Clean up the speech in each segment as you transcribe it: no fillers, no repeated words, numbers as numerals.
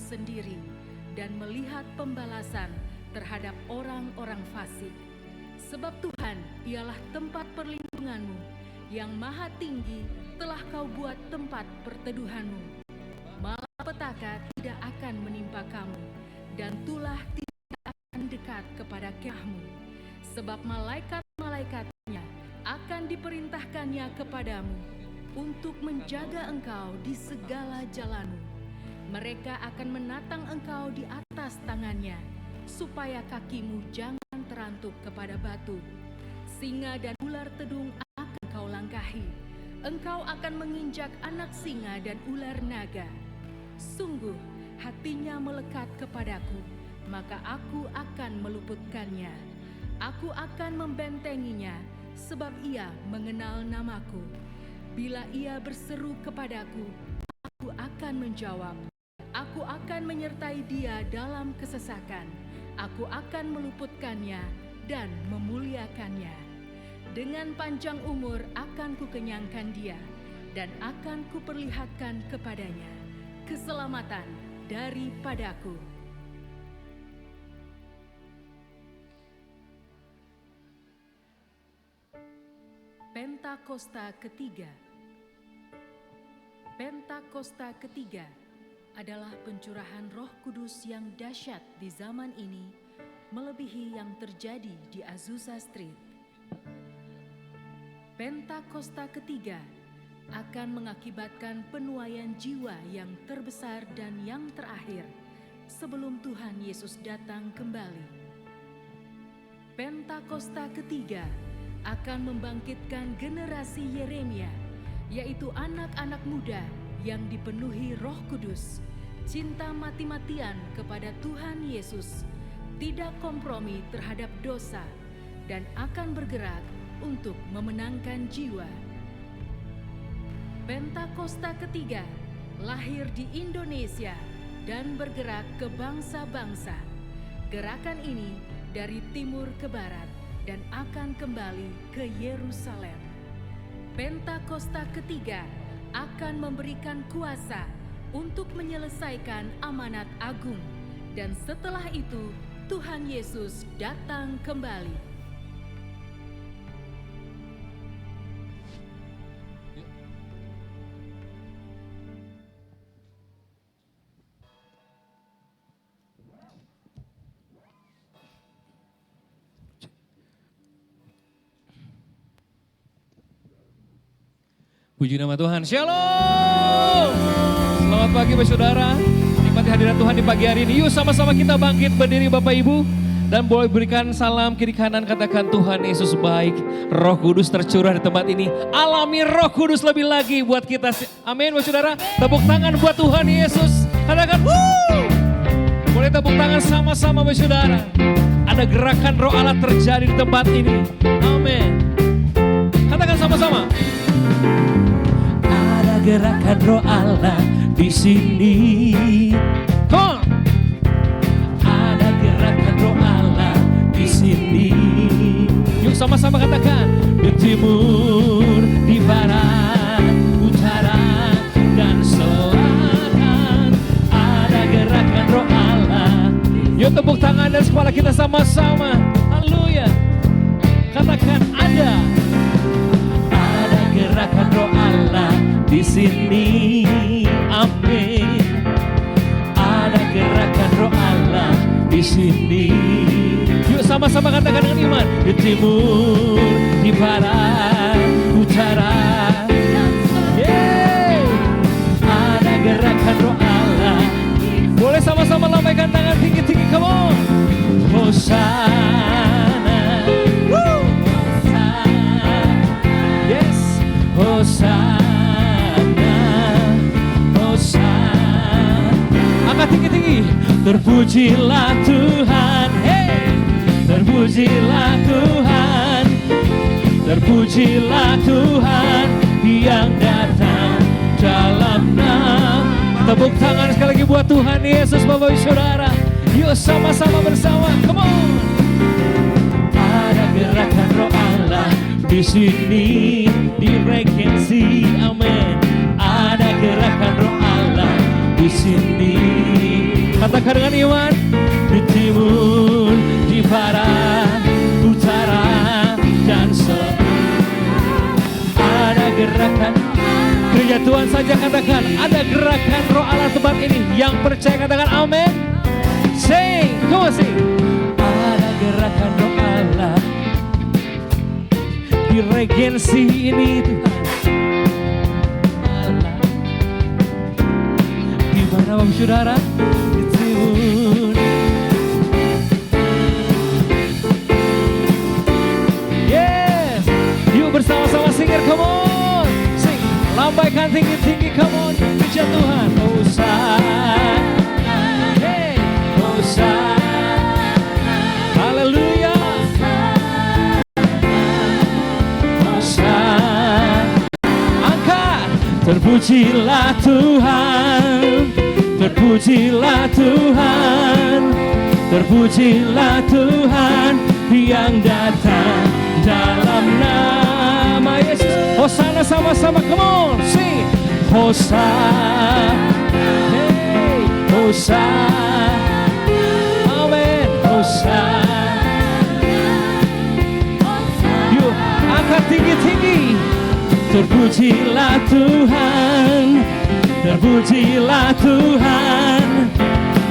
sendiri dan melihat pembalasan terhadap orang-orang fasik. Sebab Tuhan ialah tempat perlindunganmu, yang maha tinggi telah kau buat tempat perteduhanmu. Malapetaka tidak akan menimpa kamu, dan tulah tidak akan dekat kepada kemahmu. Sebab malaikat-malaikatnya akan diperintahkannya kepadamu untuk menjaga engkau di segala jalanmu. Mereka akan menatang engkau di atas tangannya, supaya kakimu jangan terantuk kepada batu. Singa dan ular tedung akan kau langkahi. Engkau akan menginjak anak singa dan ular naga. Sungguh hatinya melekat kepadaku, maka aku akan meluputkannya. Aku akan membentenginya, sebab ia mengenal namaku. Bila ia berseru kepadaku, aku akan menjawab. Aku akan menyertai dia dalam kesesakan. Aku akan meluputkannya dan memuliakannya. Dengan panjang umur akan kukenyangkan dia, dan akan kuperlihatkan kepadanya keselamatan daripadaku. Pentakosta ketiga. Pentakosta ketiga adalah pencurahan Roh Kudus yang dahsyat di zaman ini, melebihi yang terjadi di Azusa Street. Pentakosta ketiga akan mengakibatkan penuaian jiwa yang terbesar dan yang terakhir sebelum Tuhan Yesus datang kembali. Pentakosta ketiga akan membangkitkan generasi Yeremia, yaitu anak-anak muda yang dipenuhi Roh Kudus, cinta mati-matian kepada Tuhan Yesus, tidak kompromi terhadap dosa, dan akan bergerak untuk memenangkan jiwa. Pentakosta ketiga lahir di Indonesia dan bergerak ke bangsa-bangsa. Gerakan ini dari timur ke barat dan akan kembali ke Yerusalem. Pentakosta ketiga akan memberikan kuasa untuk menyelesaikan amanat agung, dan setelah itu Tuhan Yesus datang kembali. Puji nama Tuhan, Shalom. Selamat pagi Bapak Saudara, nikmati hadirat Tuhan di pagi hari ini. Yuk sama-sama kita bangkit berdiri Bapak Ibu, dan boleh berikan salam kiri kanan, katakan Tuhan Yesus baik. Roh Kudus tercurah di tempat ini, alami Roh Kudus lebih lagi buat kita. Amin Bapak Saudara, tepuk tangan buat Tuhan Yesus. Katakan wuh. Boleh tepuk tangan sama-sama Bapak Saudara. Ada gerakan Roh Allah terjadi di tempat ini. Amin. Katakan sama-sama. Ada gerakan Roh Allah di sini. Come on. Ada gerakan Roh Allah di sini. Yuk sama-sama katakan. Di timur, di barat, utara, dan selatan. Ada gerakan Roh Allah. Yuk tepuk tangan dan kepala kita sama-sama. Haleluya. Katakan ada. Gerakan Roh Allah di sini, amin. Ada gerakan Roh Allah di sini. Yuk sama-sama katakan dengan iman. Di timur, di barat, utara. Yeay. Ada gerakan Roh Allah. Boleh sama-sama lambaikan tangan tinggi-tinggi, come on. Hosana. Hosana, Hosana. Angkat tinggi-tinggi. Terpujilah Tuhan, hey. Terpujilah Tuhan. Terpujilah Tuhan yang datang dalam nama. Tepuk tangan sekali lagi buat Tuhan Yesus Bapak Ibu Saudara. Yuk sama-sama bersama, come on. Ada gerakan Roh Allah di sini, di Regency, amin. Ada gerakan Roh Allah di sini. Katakan dengan iman. Di timur, di barat, utara, dan selatan. Ada gerakan. Gereja Tuhan saja katakan, ada gerakan Roh Allah tempat ini. Yang percaya katakan amin. Sing, come on sing. Ada gerakan Roh Allah di regensi ini Tuhan. Allah. Di mana Bapak Saudara? Di timur. Yes, yuk bersama-sama singer, come on. Sing, lambaikan tinggi-tinggi, come on. Puja Tuhan. Hosana, hey, Hosana, haleluya. Terpujilah Tuhan, terpujilah Tuhan, terpujilah Tuhan yang datang dalam nama Yesus. Hosana sama-sama, come on, sing. Hosana, hey, Hosana, amen, Hosana. Yuk, angkat tinggi-tinggi. Terpujilah Tuhan, terpujilah Tuhan,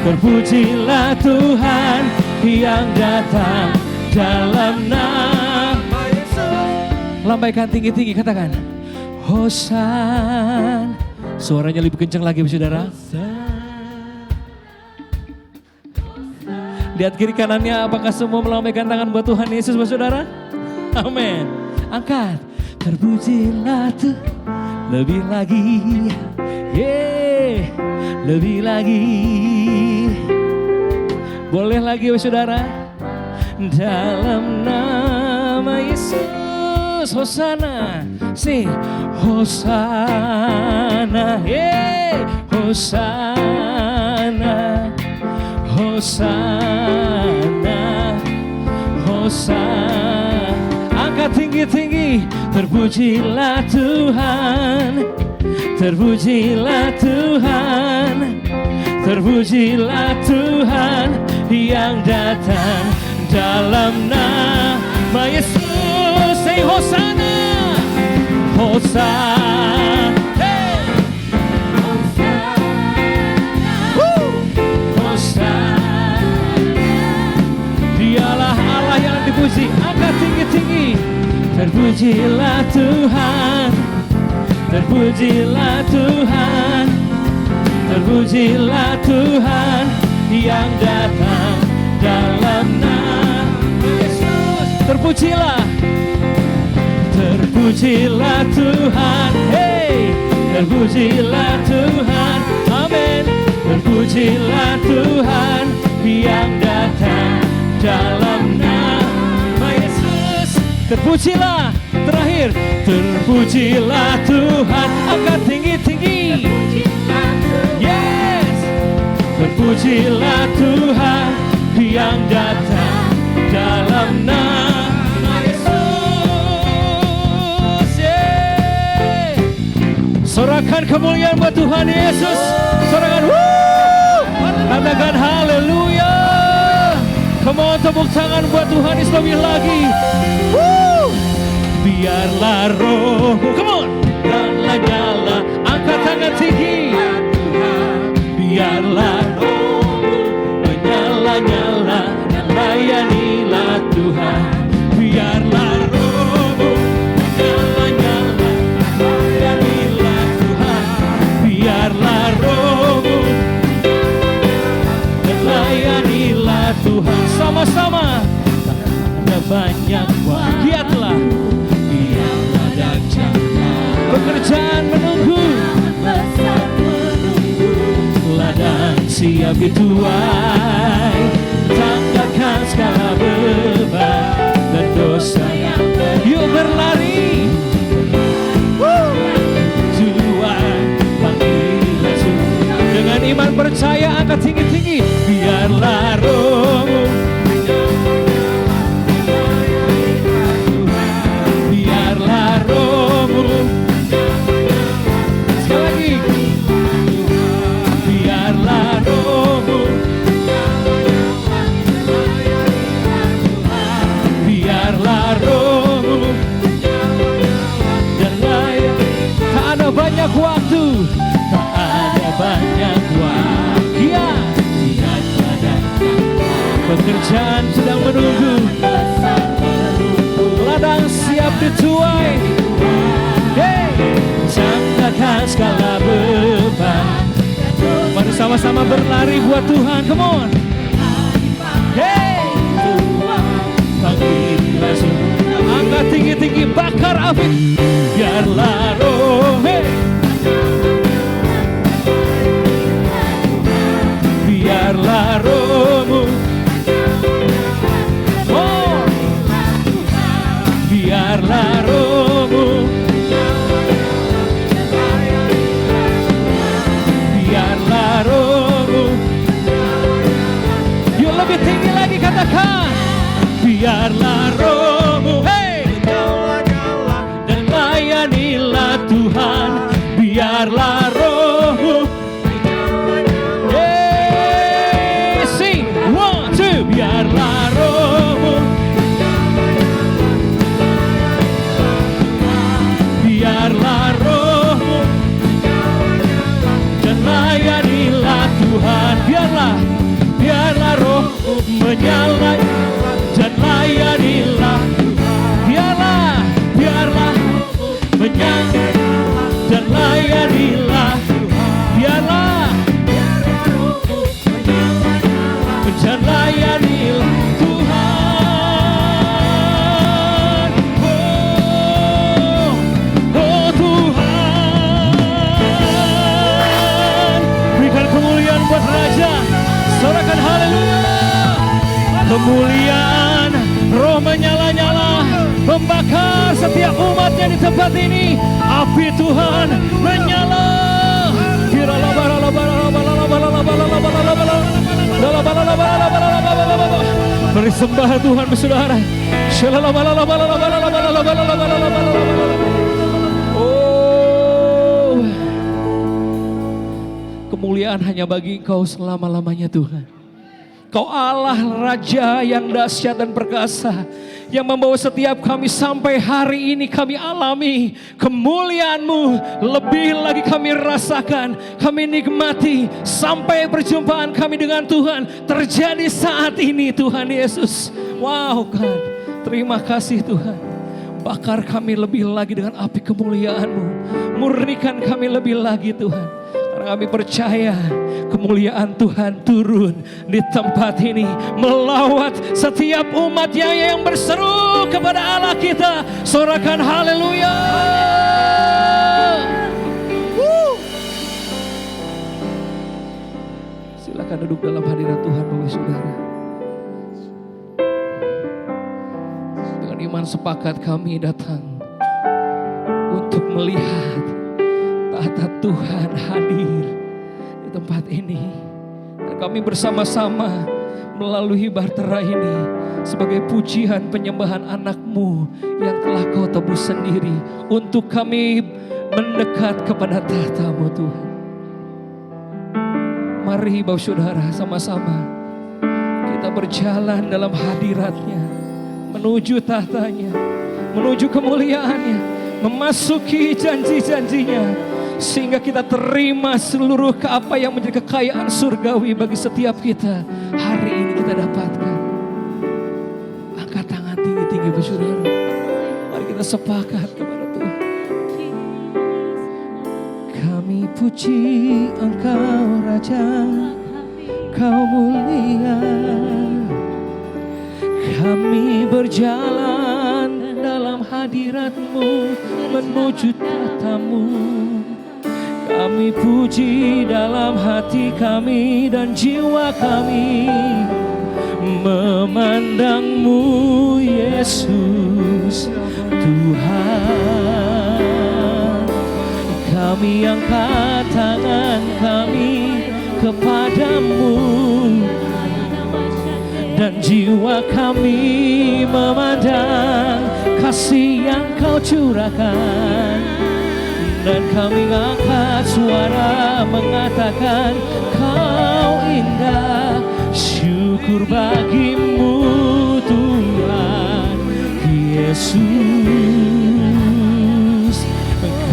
terpujilah Tuhan yang datang dalam nama Yesus. Lambaikan tinggi-tinggi, katakan Hosan. Suaranya lebih kencang lagi saudara. Lihat kiri kanannya, apakah semua melambaikan tangan buat Tuhan Yesus saudara? Amin. Angkat. Terpujilah Tuhan lebih lagi, yeah, lebih lagi. Boleh lagi saudara. Dalam nama Yesus, Hosana, sing, Hosana, yeah, Hosana, Hosana, Hosana. Angkat tinggi-tinggi. Terpujilah Tuhan, terpujilah Tuhan, terpujilah Tuhan yang datang dalam nama Yesus. Say Hosana, Hosana, hey, Hosana. Dialah Allah yang dipuji. Angkat tinggi-tinggi. Terpujilah Tuhan, terpujilah Tuhan, terpujilah Tuhan yang datang dalam nama Yesus. Terpujilah, terpujilah Tuhan, hey, terpujilah Tuhan, amin. Terpujilah Tuhan yang datang dalam nama Yesus. Terpujilah, terakhir, terpujilah Tuhan, angkat tinggi-tinggi. Yes, terpujilah Tuhan yang datang dalam nama Yesus. Yeah. Sorakan kemuliaan buat Tuhan Yesus. Sorakan, woo, katakan haleluya. Come on, tepuk tangan buat Tuhan Yesus lebih lagi. Woo! Biarlah rohmu, come on, nyala-nyala, angkat tangan tinggi. Biarlah rohmu menyala-nyala, layanilah Tuhan. Biarlah rohmu menyala-nyala, layanilah Tuhan. Biarlah rohmu layanilah Tuhan. Sama-sama. Ada banyak giatlah, giatlah dan jangan pekerjaan menunggu, ladang siap dituai, tanggalkan segala beban dan dosa yang yuk berlari. Tuhan panggilan dengan iman percaya, angkat tinggi-tinggi. Biarlah rohmu, biarlah rohmu, sekali lagi, biarlah rohmu pekerjaan sedang menunggu, ladang siap dituai. Hey, jangkakan segala beban. Mari sama-sama berlari buat Tuhan, come on. Hey, bangkitlah, angkat tinggi-tinggi, bakar api. Biarlah roh, hey, biarlah rohmu, oh, biarlah rohmu, biarlah rohmu. Yuk lebih tinggi lagi katakan, biarlah rohmu, hey, dan layanilah Tuhan. Biarlah rohmu, yeah, sing, 1, 2, biarlah rohmu, biarlah rohmu, dan layanilah Tuhan. Biarlah rohmu menyala dan layanilah. Biarlah menyala dan layanilah. Biarlah dan layanilah Tuhan. Oh Tuhan, berikan kemuliaan buat Raja. Sorakan haleluya. Kemuliaan, roh menyala-nyala, membakar setiap umatnya di tempat ini. Api Tuhan menyala. Beri sembah Tuhan bersaudara. Oh, kemuliaan hanya bagi Engkau selama-lamanya Tuhan. Kau Allah Raja yang dahsyat dan perkasa, yang membawa setiap kami sampai hari ini kami alami kemuliaan-Mu. Lebih lagi kami rasakan, kami nikmati sampai perjumpaan kami dengan Tuhan terjadi saat ini Tuhan Yesus. Wow God, terima kasih Tuhan. Bakar kami lebih lagi dengan api kemuliaan-Mu. Murnikan kami lebih lagi Tuhan. Kami percaya kemuliaan Tuhan turun di tempat ini, melawat setiap umatnya yang berseru kepada Allah kita. Sorakan haleluya. Silakan duduk dalam hadirat Tuhan Bapak Saudara. Dengan iman sepakat kami datang untuk melihat tahta Tuhan hadir di tempat ini. Dan kami bersama-sama melalui bartera ini sebagai pujian penyembahan anak-Mu yang telah Kau tebus sendiri untuk kami mendekat kepada tahta-Mu Tuhan. Mari Bapak Saudara sama-sama kita berjalan dalam hadirat-Nya, menuju tahtanya, menuju kemuliaannya, memasuki janji-janjinya, sehingga kita terima seluruh apa yang menjadi kekayaan surgawi bagi setiap kita. Hari ini kita dapatkan. Angkat tangan tinggi-tinggi bersaudara. Mari kita sepakat kepada Tuhan. Kami puji Engkau Raja, Kau mulia. Kami berjalan dalam hadirat-Mu menuju tahta-Mu. Kami puji dalam hati kami dan jiwa kami memandang-Mu Yesus Tuhan. Kami angkat tangan kami kepadamu dan jiwa kami memandang kasih yang Kau curahkan. Dan kami angkat suara mengatakan Kau indah. Syukur bagimu Tuhan Yesus.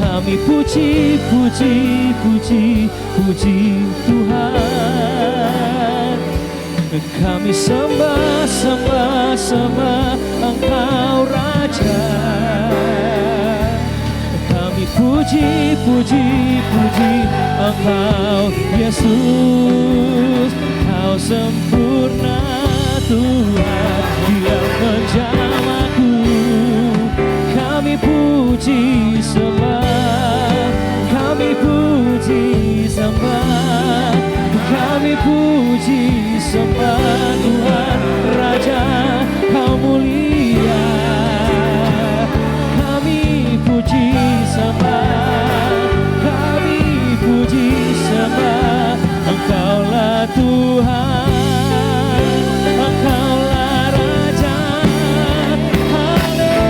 Kami puji Tuhan. Kami Kami sembah, sembah, sembah Engkau Raja. Kami puji, puji, puji Engkau Yesus. Kau sempurna Tuhan yang menjamaku. Kami puji sembah, kami puji sembah, kami puji sembah Tuhan Raja, Kau mulia. Kami puji sembah, kami puji sembah, Engkaulah Tuhan, Engkaulah Raja. Haleluya.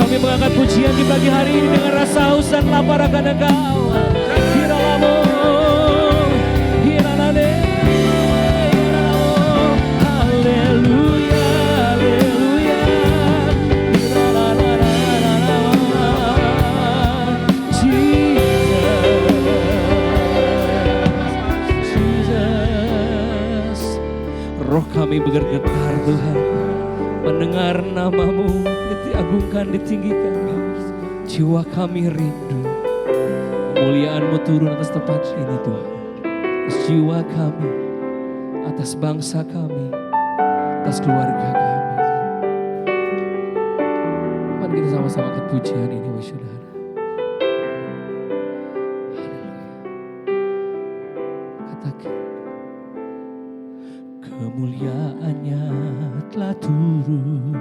Kami mengangkat pujian di pagi hari ini dengan rasa haus dan lapar akan Engkau. Hiralamo, hiralale, hiralamo. Haleluya, haleluya. Jesus. Roh kami bergetar Tuhan, mendengar namamu diagungkan, ditinggikan. Jiwa kami rindu kemuliaan-Mu turun atas tempat ini Tuhan, atas jiwa kami, atas bangsa kami, atas keluarga kami. Mari kita sama-sama angkat pujian ini, saudara. Katakan, kemuliaan-Nya telah turun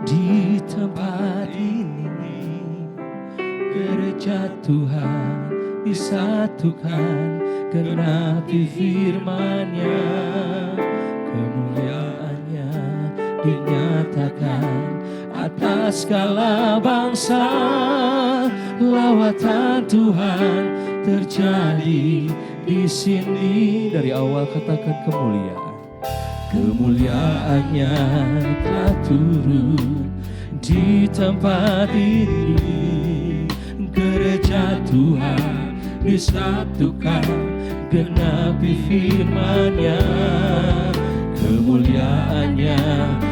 di tempat ini. Gereja Tuhan disatukan, genapi firman-Nya. Kemuliaan-Nya dinyatakan atas segala bangsa. Lawatan Tuhan terjadi di sini. Dari awal katakan kemuliaan. Kemuliaan-Nya telah turun di tempat ini. Gereja Tuhan disatukan, genapi firman-Nya. Kemuliaan-Nya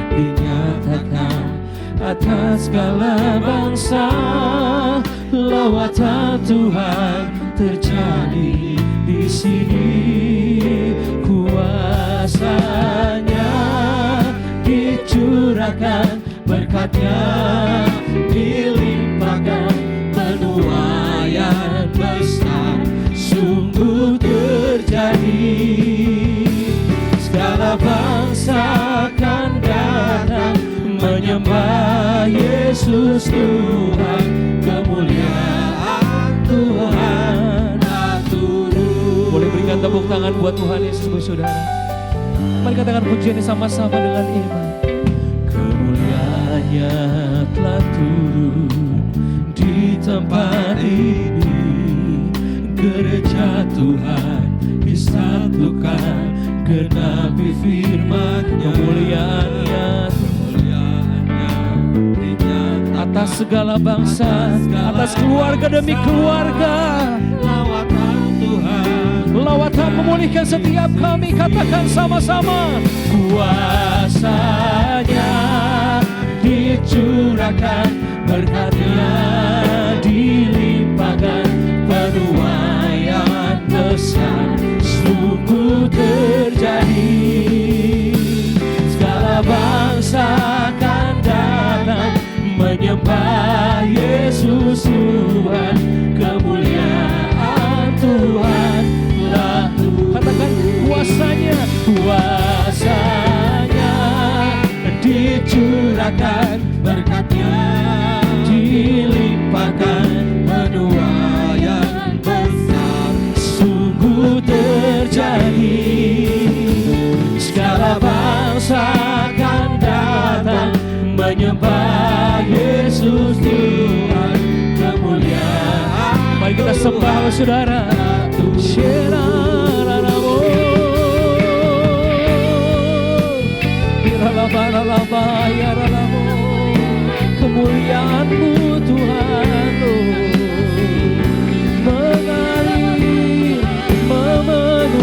dinyatakan atas segala bangsa. Lawatan Tuhan terjadi di sini. Kuasa-Nya dicurahkan, berkat-Nya dilimpahkan. Penuaian besar sungguh terjadi. Segala bangsa akan datang menyembah Yesus Tuhan. Kemuliaan Tuhan turun. Boleh berikan tepuk tangan buat Tuhan Yesus, saudara. Mari katakan pujian sama-sama dengan iman. Kemuliaan-Nya telah turun di tempat ini. Gereja Tuhan disatukan, genapi firman. Kemuliaan-Nya, kemuliaan-Nya atas segala bangsa, atas keluarga demi keluarga. Lawatan Tuhan, lawatan memulihkan setiap kami. Katakan sama-sama. Kuasa-Nya dicurahkan, berkat-Nya dilimpahkan. Penuaian besar sungguh terjadi. Segala bangsa akan datang menyembah Yesus Tuhan. Kemuliaan Tuhan telah turun. Katakan kuasa-Nya, kuasa-Nya dicurahkan, berkat-Nya dilimpahkan. Penuaian besar sungguh terjadi. Segala bangsa akan datang menyembah Yesus Tuhan. Kemuliaan. Mari kita sembah saudara. Kemuliaan-Mu Tuhan mengalir, memenuhi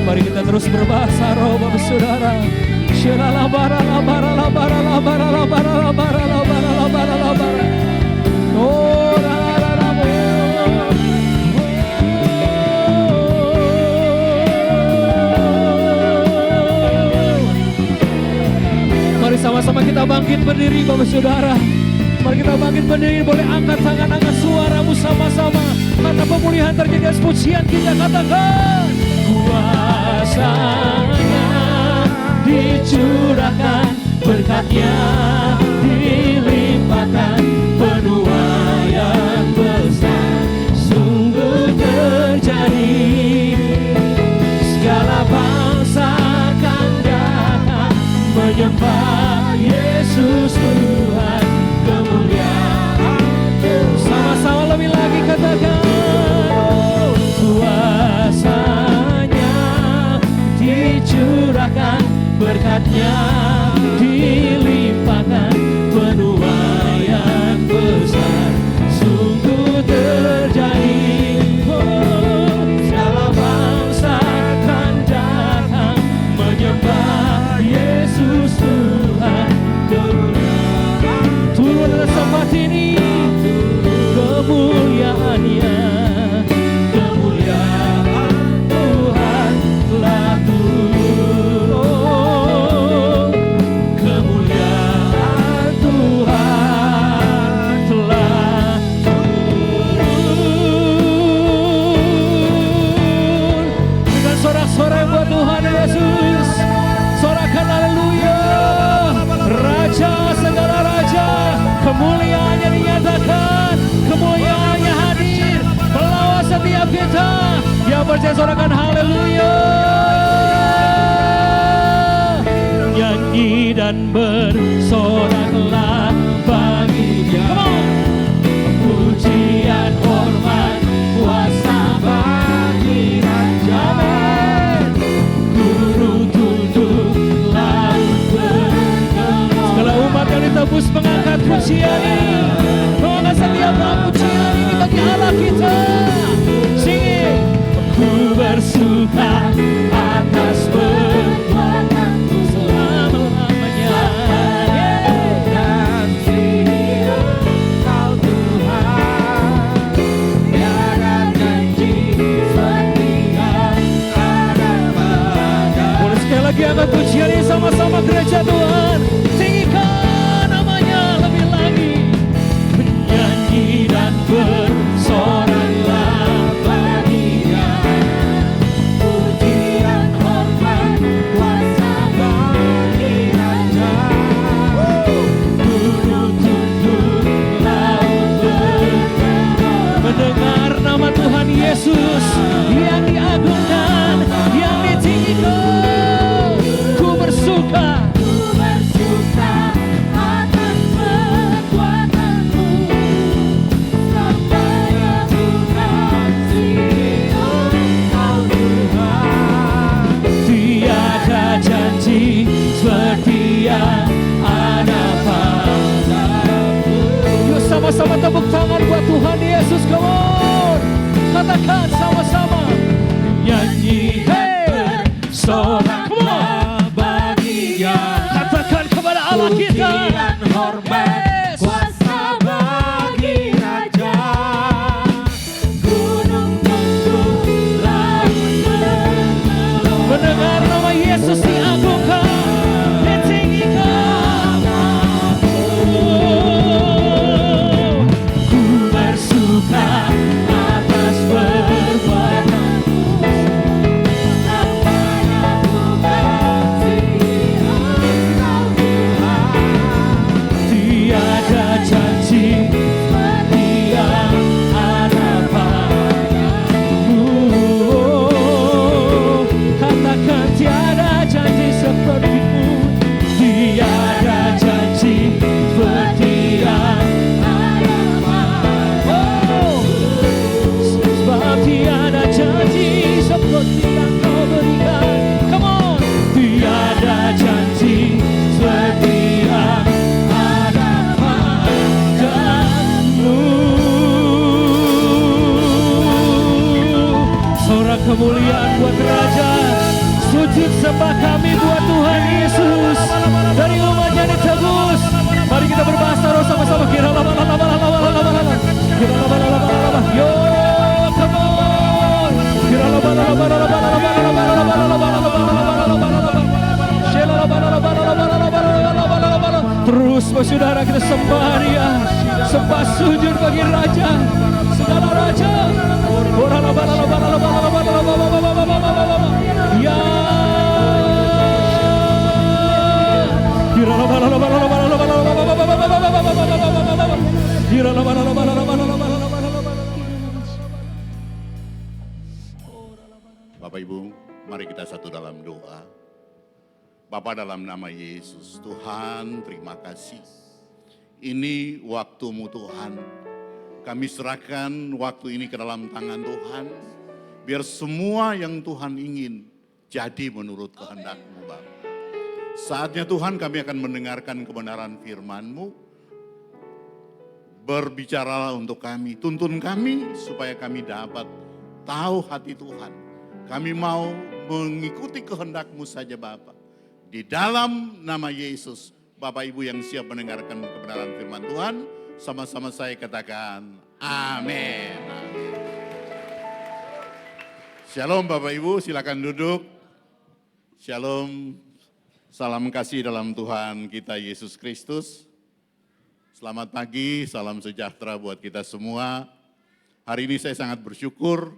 Mari kita terus berbahasa roh Bapak Saudara. Mari sama-sama kita bangkit berdiri Bapak Saudara. Mari kita bangkit berdiri, boleh angkat tangan, angkat suaramu sama-sama. Karena pemulihan terjadi atas pujian kita, katakan kuasanya dicurahkan, berkatnya dilimpahkan, penuaian besar sungguh terjadi. Segala bangsa akan datang menyembah Yesus Tuhan, kemuliaan. Sama-sama lebih lagi katakan kuasanya dicurahkan, berkatnya dilimpahkan, penuaian besar sungguh terjadi. Segala bangsa akan datang menyembah Yesus Tuhan, kemuliaan. Turun atas tempat ini kemuliaannya, kemuliaan Tuhan telah turun, kemuliaan Tuhan telah turun. Dengan sorak-sorai buat Tuhan Yesus, sorakan haleluya. Raja segala raja, kemuliaannya dinyatakan, kemuliaannya hadir melawan setiap kita yang percaya. Sorakan haleluya. Nyanyi dan bersoraklah baginya, pujian hormat kuasa bagi Raja. Guru tunduk laut bergelut. Segala umat yang ditebus mengangkat pujian ini, mengangkat setiap pujian ini bagi Allah kita. Sing, ku bersuka atas perbuatanku selama-lamanya. Dan Engkau Tuhan, tiada janji setia ada pada. Boleh sekali lagi angkat pujian ini sama-sama gereja Tuhan. Tinggikan namanya lebih lagi. Menyanyi dan bersoraklah baginya, pujian hormat kuasa bagi Raja. Gunung tunduk, laut bergetar, mendengar nama Tuhan Yesus yang diagungkan, yang ditinggikan. Ku bersuka atas perbuatanmu, supaya bukan Engkau Tuhan. Tiada janji seperti yang ada padamu. Yuk sama-sama tepuk tangan buat Tuhan Yesus, come on. Katakan sama-sama, nyanyi bersoraklah baginya. Katakan kepada Allah kita, pujian hormat kuasa bagi Raja. Gunung tunduk, laut bergelut, mendengar nama Yesus diagungkan, ditinggikan. Ku bersuka atas perbuatanmu, supaya Sorak kemuliaan buat Raja. Sujud sembah kami buat Tuhan Yesus. Dari umatnya ditebus. Mari kita berbahasa roh sama-sama. Kira lama. Yo, come on. Kira lama. Terus saudara kita sembah Dia. Sembah sujud bagi Raja. Segala Raja. Ya. Bapak Ibu, mari kita satu dalam doa. Bapa, dalam nama Yesus, Tuhan terima kasih. Ini waktu-Mu Tuhan. Kami serahkan waktu ini ke dalam tangan Tuhan. Biar semua yang Tuhan ingin jadi menurut kehendak-Mu Bapa. Saatnya Tuhan kami akan mendengarkan kebenaran firman-Mu. Berbicaralah untuk kami, tuntun kami supaya kami dapat tahu hati Tuhan. Kami mau mengikuti kehendak-Mu saja Bapa. Di dalam nama Yesus, Bapak Ibu yang siap mendengarkan kebenaran firman Tuhan, sama-sama saya katakan amin. Shalom Bapak Ibu, silakan duduk. Shalom, salam kasih dalam Tuhan kita Yesus Kristus. Selamat pagi, salam sejahtera buat kita semua. Hari ini saya sangat bersyukur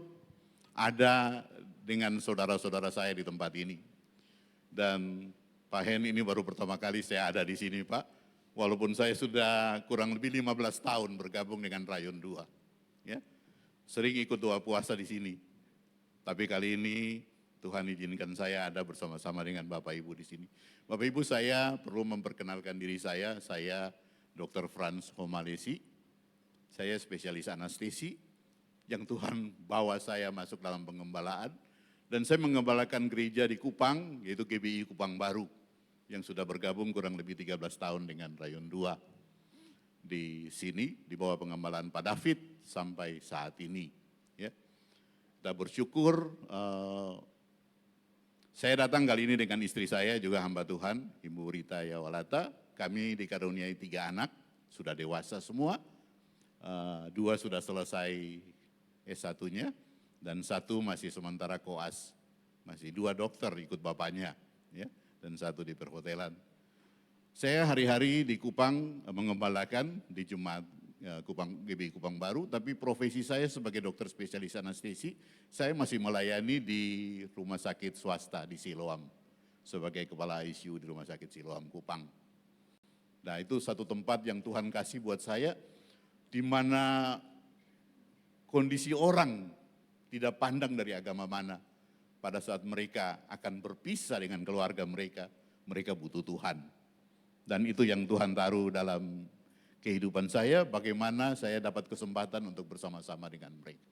ada dengan saudara-saudara saya di tempat ini. Dan Pak Hen, ini baru pertama kali saya ada di sini Pak. Walaupun saya sudah kurang lebih 15 tahun bergabung dengan Rayon 2. Ya. Sering ikut doa puasa di sini. Tapi kali ini Tuhan izinkan saya ada bersama-sama dengan Bapak Ibu di sini. Bapak Ibu, saya perlu memperkenalkan diri saya Dr. Frans Homalesi. Saya spesialis anestesi yang Tuhan bawa saya masuk dalam pengembalaan. Dan saya mengembalakan gereja di Kupang, yaitu GBI Kupang Baru, yang sudah bergabung kurang lebih 13 tahun dengan Rayon 2. Di sini, di bawah pengembalaan Pak David sampai saat ini. Ya. Kita bersyukur, saya datang kali ini dengan istri saya, juga hamba Tuhan, Ibu Rita Yawalata. Kami dikaruniai 3 anak, sudah dewasa semua. 2 sudah selesai S1-nya, dan 1 masih sementara koas. Masih 2 dokter ikut bapaknya, ya, dan 1 di perhotelan. Saya hari-hari di Kupang mengembalakan di Jemaat GBI Kupang Baru, tapi profesi saya sebagai dokter spesialis anestesi, saya masih melayani di rumah sakit swasta di Siloam, sebagai kepala ICU di rumah sakit Siloam Kupang. Nah, itu satu tempat yang Tuhan kasih buat saya, di mana kondisi orang tidak pandang dari agama mana. Pada saat mereka akan berpisah dengan keluarga mereka butuh Tuhan. Dan itu yang Tuhan taruh dalam kehidupan saya, bagaimana saya dapat kesempatan untuk bersama-sama dengan mereka.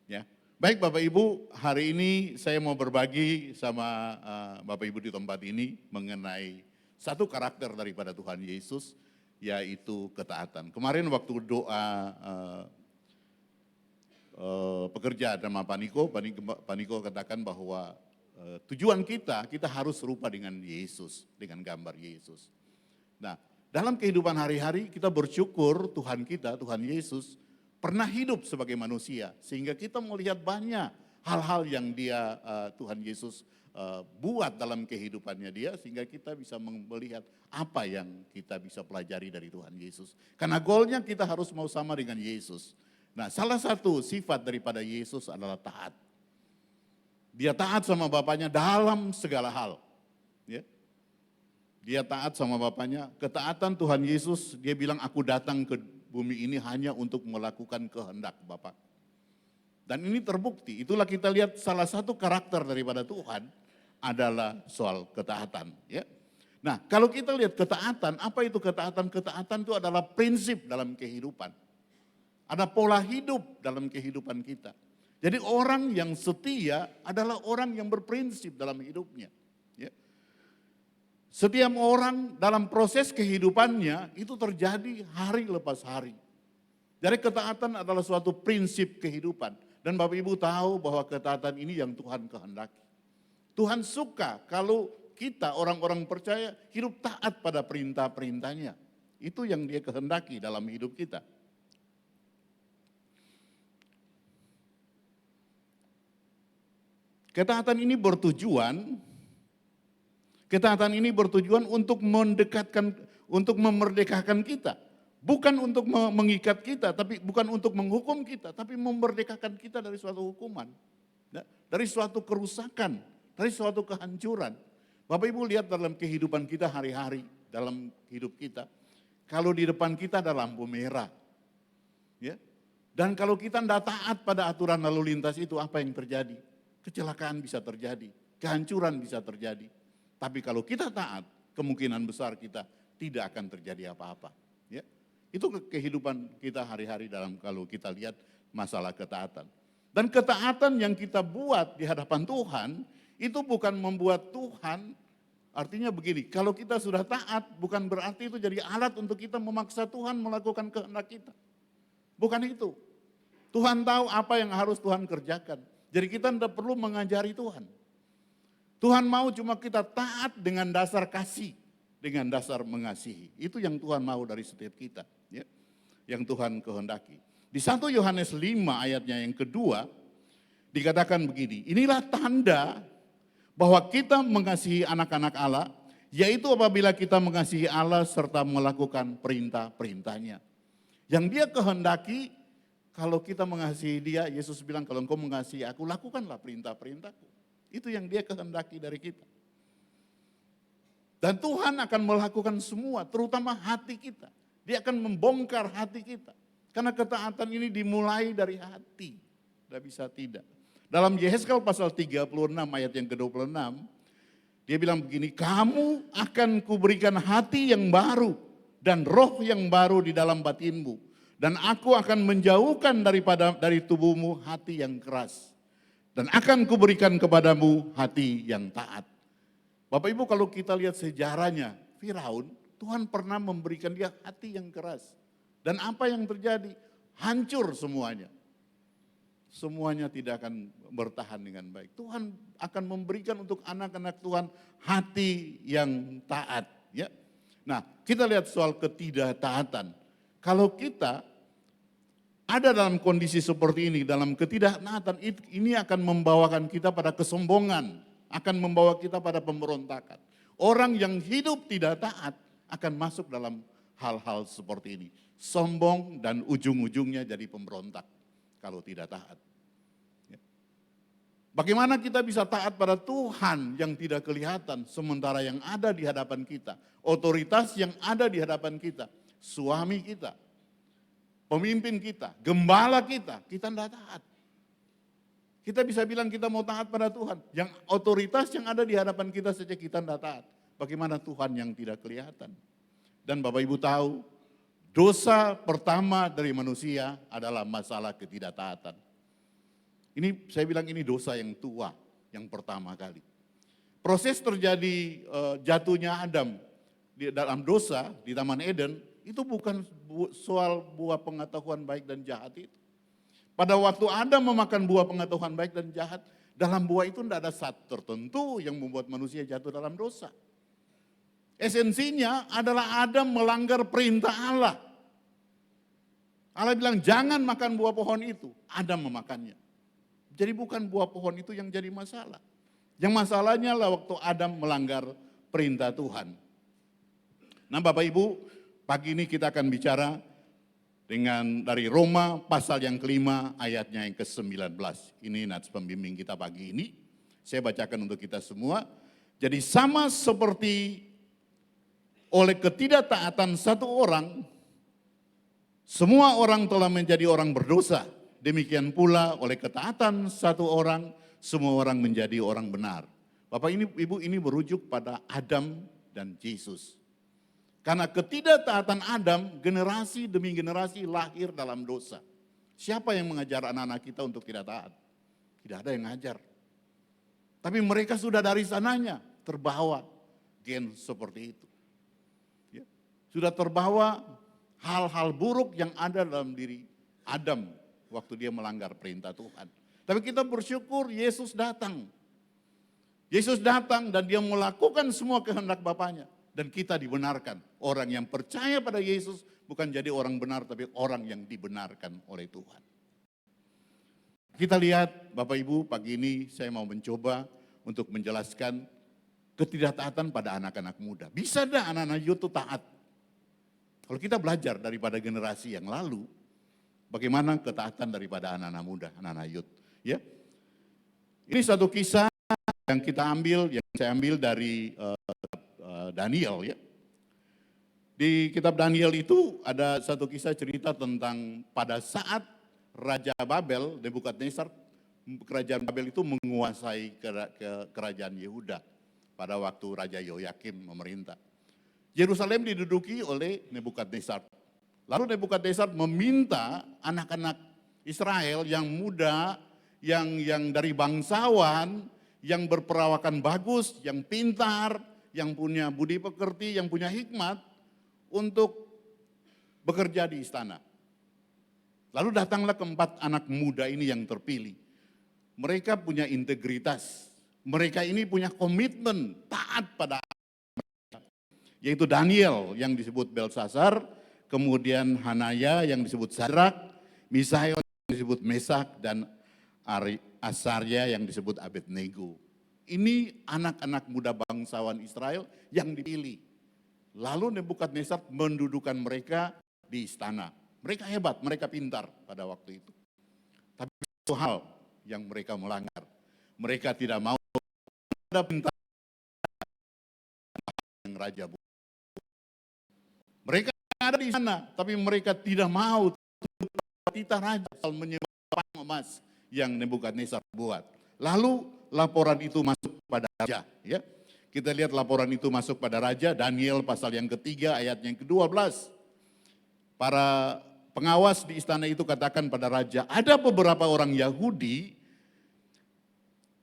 Ya. Baik Bapak Ibu, hari ini saya mau berbagi sama Bapak Ibu di tempat ini mengenai satu karakter daripada Tuhan Yesus, yaitu ketaatan. Kemarin waktu doa pekerja sama Pak Niko katakan bahwa tujuan kita harus serupa dengan Yesus, dengan gambar Yesus. Nah, dalam kehidupan hari-hari kita bersyukur Tuhan kita, Tuhan Yesus, pernah hidup sebagai manusia. Sehingga kita melihat banyak hal-hal yang Tuhan Yesus buat dalam kehidupannya dia, sehingga kita bisa melihat apa yang kita bisa pelajari dari Tuhan Yesus. Karena goalnya kita harus mau sama dengan Yesus. Nah, salah satu sifat daripada Yesus adalah taat. Dia taat sama Bapaknya dalam segala hal. Ya. Dia taat sama Bapaknya. Ketaatan Tuhan Yesus, dia bilang aku datang ke bumi ini hanya untuk melakukan kehendak Bapa. Dan ini terbukti, itulah kita lihat salah satu karakter daripada Tuhan adalah soal ketaatan. Ya. Nah, kalau kita lihat ketaatan, apa itu ketaatan? Ketaatan itu adalah prinsip dalam kehidupan. Ada pola hidup dalam kehidupan kita. Jadi orang yang setia adalah orang yang berprinsip dalam hidupnya. Ya. Setiap orang dalam proses kehidupannya itu terjadi hari lepas hari. Jadi ketaatan adalah suatu prinsip kehidupan. Dan Bapak Ibu tahu bahwa ketaatan ini yang Tuhan kehendaki. Tuhan suka kalau kita orang-orang percaya hidup taat pada perintah-perintahnya. Itu yang dia kehendaki dalam hidup kita. Ketaatan ini bertujuan untuk memerdekakan kita. Bukan untuk mengikat kita, tapi bukan untuk menghukum kita, tapi memerdekakan kita dari suatu hukuman. Dari suatu kerusakan, dari suatu kehancuran. Bapak Ibu lihat dalam kehidupan kita hari-hari, dalam hidup kita. Kalau di depan kita ada lampu merah. Ya. Dan kalau kita tidak taat pada aturan lalu lintas itu, apa yang terjadi? Kecelakaan bisa terjadi, kehancuran bisa terjadi. Tapi kalau kita taat, kemungkinan besar kita tidak akan terjadi apa-apa. Ya. Itu kehidupan kita hari-hari dalam kalau kita lihat masalah ketaatan. Dan ketaatan yang kita buat di hadapan Tuhan, itu bukan membuat Tuhan, artinya begini, kalau kita sudah taat bukan berarti itu jadi alat untuk kita memaksa Tuhan melakukan kehendak kita. Bukan itu. Tuhan tahu apa yang harus Tuhan kerjakan. Jadi kita tidak perlu mengajari Tuhan. Tuhan mau cuma kita taat dengan dasar kasih, dengan dasar mengasihi. Itu yang Tuhan mau dari setiap kita. Ya, yang Tuhan kehendaki. Di 1 Yohanes 5 ayatnya yang kedua, dikatakan begini, inilah tanda bahwa kita mengasihi anak-anak Allah, yaitu apabila kita mengasihi Allah serta melakukan perintah-perintahnya. Yang dia kehendaki, kalau kita mengasihi dia, Yesus bilang kalau engkau mengasihi aku, lakukanlah perintah-perintahku. Itu yang dia kehendaki dari kita. Dan Tuhan akan melakukan semua, terutama hati kita. Dia akan membongkar hati kita. Karena ketaatan ini dimulai dari hati. Tidak bisa tidak. Dalam Yehezkel pasal 36 ayat yang ke-26, dia bilang begini, kamu akan kuberikan hati yang baru dan roh yang baru di dalam batinmu. Dan aku akan menjauhkan dari tubuhmu hati yang keras. Dan akan kuberikan kepadamu hati yang taat. Bapak Ibu kalau kita lihat sejarahnya, Firaun, Tuhan pernah memberikan dia hati yang keras. Dan apa yang terjadi? Hancur semuanya. Semuanya tidak akan bertahan dengan baik. Tuhan akan memberikan untuk anak-anak Tuhan hati yang taat. Ya. Nah, kita lihat soal ketidaktaatan. Kalau kita ada dalam kondisi seperti ini, dalam ketidaktaatan, ini akan membawakan kita pada kesombongan, akan membawa kita pada pemberontakan. Orang yang hidup tidak taat akan masuk dalam hal-hal seperti ini. Sombong dan ujung-ujungnya jadi pemberontak kalau tidak taat. Ya. Bagaimana kita bisa taat pada Tuhan yang tidak kelihatan sementara yang ada di hadapan kita. Otoritas yang ada di hadapan kita. Suami kita, pemimpin kita, gembala kita tidak taat. Kita bisa bilang kita mau taat pada Tuhan. Yang otoritas yang ada di hadapan kita saja kita tidak taat. Bagaimana Tuhan yang tidak kelihatan? Dan Bapak Ibu tahu, dosa pertama dari manusia adalah masalah ketidaktaatan. Ini saya bilang ini dosa yang tua, yang pertama kali. Proses terjadi jatuhnya Adam di dalam dosa di Taman Eden, itu bukan soal buah pengetahuan baik dan jahat itu. Pada waktu Adam memakan buah pengetahuan baik dan jahat, dalam buah itu tidak ada zat tertentu yang membuat manusia jatuh dalam dosa. Esensinya adalah Adam melanggar perintah Allah. Allah bilang jangan makan buah pohon itu, Adam memakannya. Jadi bukan buah pohon itu yang jadi masalah. Yang masalahnya adalah waktu Adam melanggar perintah Tuhan. Nah Bapak Ibu, pagi ini kita akan bicara dengan dari Roma pasal yang kelima ayatnya yang ke-19. Ini nats pembimbing kita pagi ini. Saya bacakan untuk kita semua. Jadi sama seperti oleh ketidaktaatan satu orang, semua orang telah menjadi orang berdosa. Demikian pula oleh ketaatan satu orang, semua orang menjadi orang benar. Bapak ini, Ibu ini merujuk pada Adam dan Yesus. Karena ketidaktaatan Adam, generasi demi generasi lahir dalam dosa. Siapa yang mengajar anak-anak kita untuk tidak taat? Tidak ada yang ngajar. Tapi mereka sudah dari sananya terbawa gen seperti itu. Ya. Sudah terbawa hal-hal buruk yang ada dalam diri Adam waktu dia melanggar perintah Tuhan. Tapi kita bersyukur Yesus datang. Yesus datang dan dia melakukan semua kehendak Bapaknya. Dan kita dibenarkan. Orang yang percaya pada Yesus bukan jadi orang benar, tapi orang yang dibenarkan oleh Tuhan. Kita lihat Bapak Ibu, pagi ini saya mau mencoba untuk menjelaskan ketidaktaatan pada anak-anak muda. Bisa dah anak-anak youth itu taat. Kalau kita belajar daripada generasi yang lalu, bagaimana ketaatan daripada anak-anak muda, anak-anak youth. Ya, ini satu kisah yang saya ambil dari Daniel ya. Di kitab Daniel itu ada satu kisah cerita tentang pada saat Raja Babel, Nebukadnezar, kerajaan Babel itu menguasai kerajaan Yehuda pada waktu Raja Yoyakim memerintah. Yerusalem diduduki oleh Nebukadnezar. Lalu Nebukadnezar meminta anak-anak Israel yang muda, yang dari bangsawan, yang berperawakan bagus, yang pintar, yang punya budi pekerti, yang punya hikmat untuk bekerja di istana. Lalu datanglah keempat anak muda ini yang terpilih. Mereka punya integritas, mereka ini punya komitmen taat pada mereka. Yaitu Daniel yang disebut Belsasar, kemudian Hanaya yang disebut Sadrak, Misael yang disebut Mesak, dan Asarya yang disebut Abednego. Ini anak-anak muda bangsawan Israel yang dipilih. Lalu Nebukadnezar mendudukan mereka di istana. Mereka hebat, mereka pintar pada waktu itu. Tapi satu hal yang mereka melanggar. Mereka tidak mau ada pintar yang raja. Mereka ada di sana, tapi mereka tidak mau titah raja menyembah emas yang Nebukadnezar buat. Lalu laporan itu masuk pada raja. Ya. Kita lihat laporan itu masuk pada raja, Daniel pasal yang ketiga ayat yang ke-12. Para pengawas di istana itu katakan pada raja, ada beberapa orang Yahudi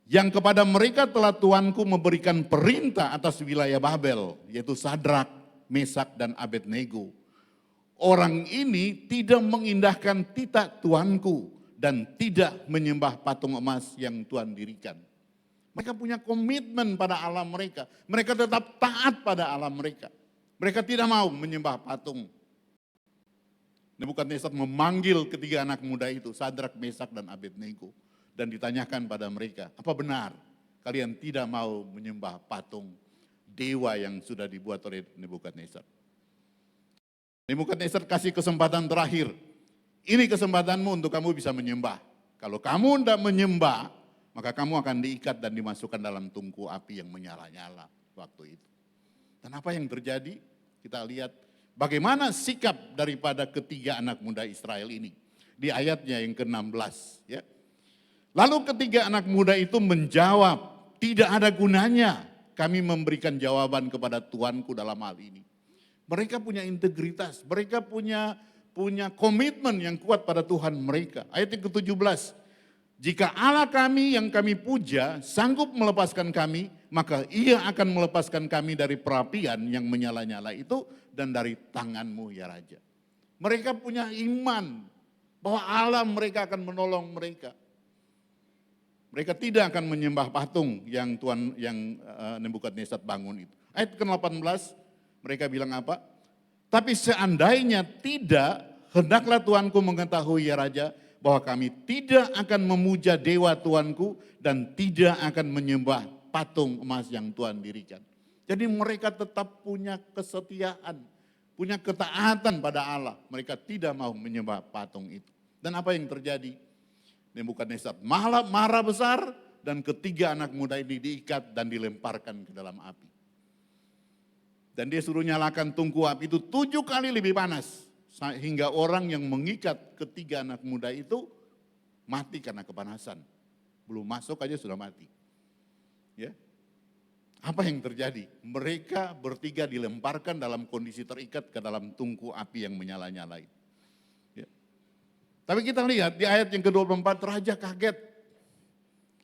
yang kepada mereka telah tuanku memberikan perintah atas wilayah Babel, yaitu Sadrak, Mesak, dan Abednego. Orang ini tidak mengindahkan titah tuanku dan tidak menyembah patung emas yang Tuhan dirikan. Mereka punya komitmen pada alam mereka. Mereka tetap taat pada alam mereka. Mereka tidak mau menyembah patung. Nebukadnezar memanggil ketiga anak muda itu, Sadrak, Mesak, dan Abednego. Dan ditanyakan pada mereka, apa benar kalian tidak mau menyembah patung dewa yang sudah dibuat oleh Nebukadnezar? Nebukadnezar kasih kesempatan terakhir. Ini kesempatanmu untuk kamu bisa menyembah. Kalau kamu tidak menyembah, maka kamu akan diikat dan dimasukkan dalam tungku api yang menyala-nyala waktu itu. Dan apa yang terjadi? Kita lihat bagaimana sikap daripada ketiga anak muda Israel ini. Di ayatnya yang ke-16. Ya. Lalu ketiga anak muda itu menjawab, tidak ada gunanya kami memberikan jawaban kepada Tuanku dalam hal ini. Mereka punya integritas, mereka punya komitmen yang kuat pada Tuhan mereka. Ayat yang ke-17. Jika Allah kami yang kami puja sanggup melepaskan kami, maka ia akan melepaskan kami dari perapian yang menyala-nyala itu dan dari tanganmu ya Raja. Mereka punya iman bahwa Allah mereka akan menolong mereka. Mereka tidak akan menyembah patung yang Nebukadnezar bangun itu. Ayat ke-18 mereka bilang apa? Tapi seandainya tidak, hendaklah Tuanku mengetahui ya Raja, bahwa kami tidak akan memuja dewa Tuanku dan tidak akan menyembah patung emas yang Tuhan dirikan. Jadi mereka tetap punya kesetiaan, punya ketaatan pada Allah. Mereka tidak mau menyembah patung itu. Dan apa yang terjadi? Nebukadnezar marah besar dan ketiga anak muda ini diikat dan dilemparkan ke dalam api. Dan dia suruh nyalakan tungku api itu 7 kali lebih panas. Hingga orang yang mengikat ketiga anak muda itu mati karena kepanasan. Belum masuk aja sudah mati. Ya. Apa yang terjadi? Mereka bertiga dilemparkan dalam kondisi terikat ke dalam tungku api yang menyala-nyala itu. Ya. Tapi kita lihat di ayat yang ke-24 raja kaget.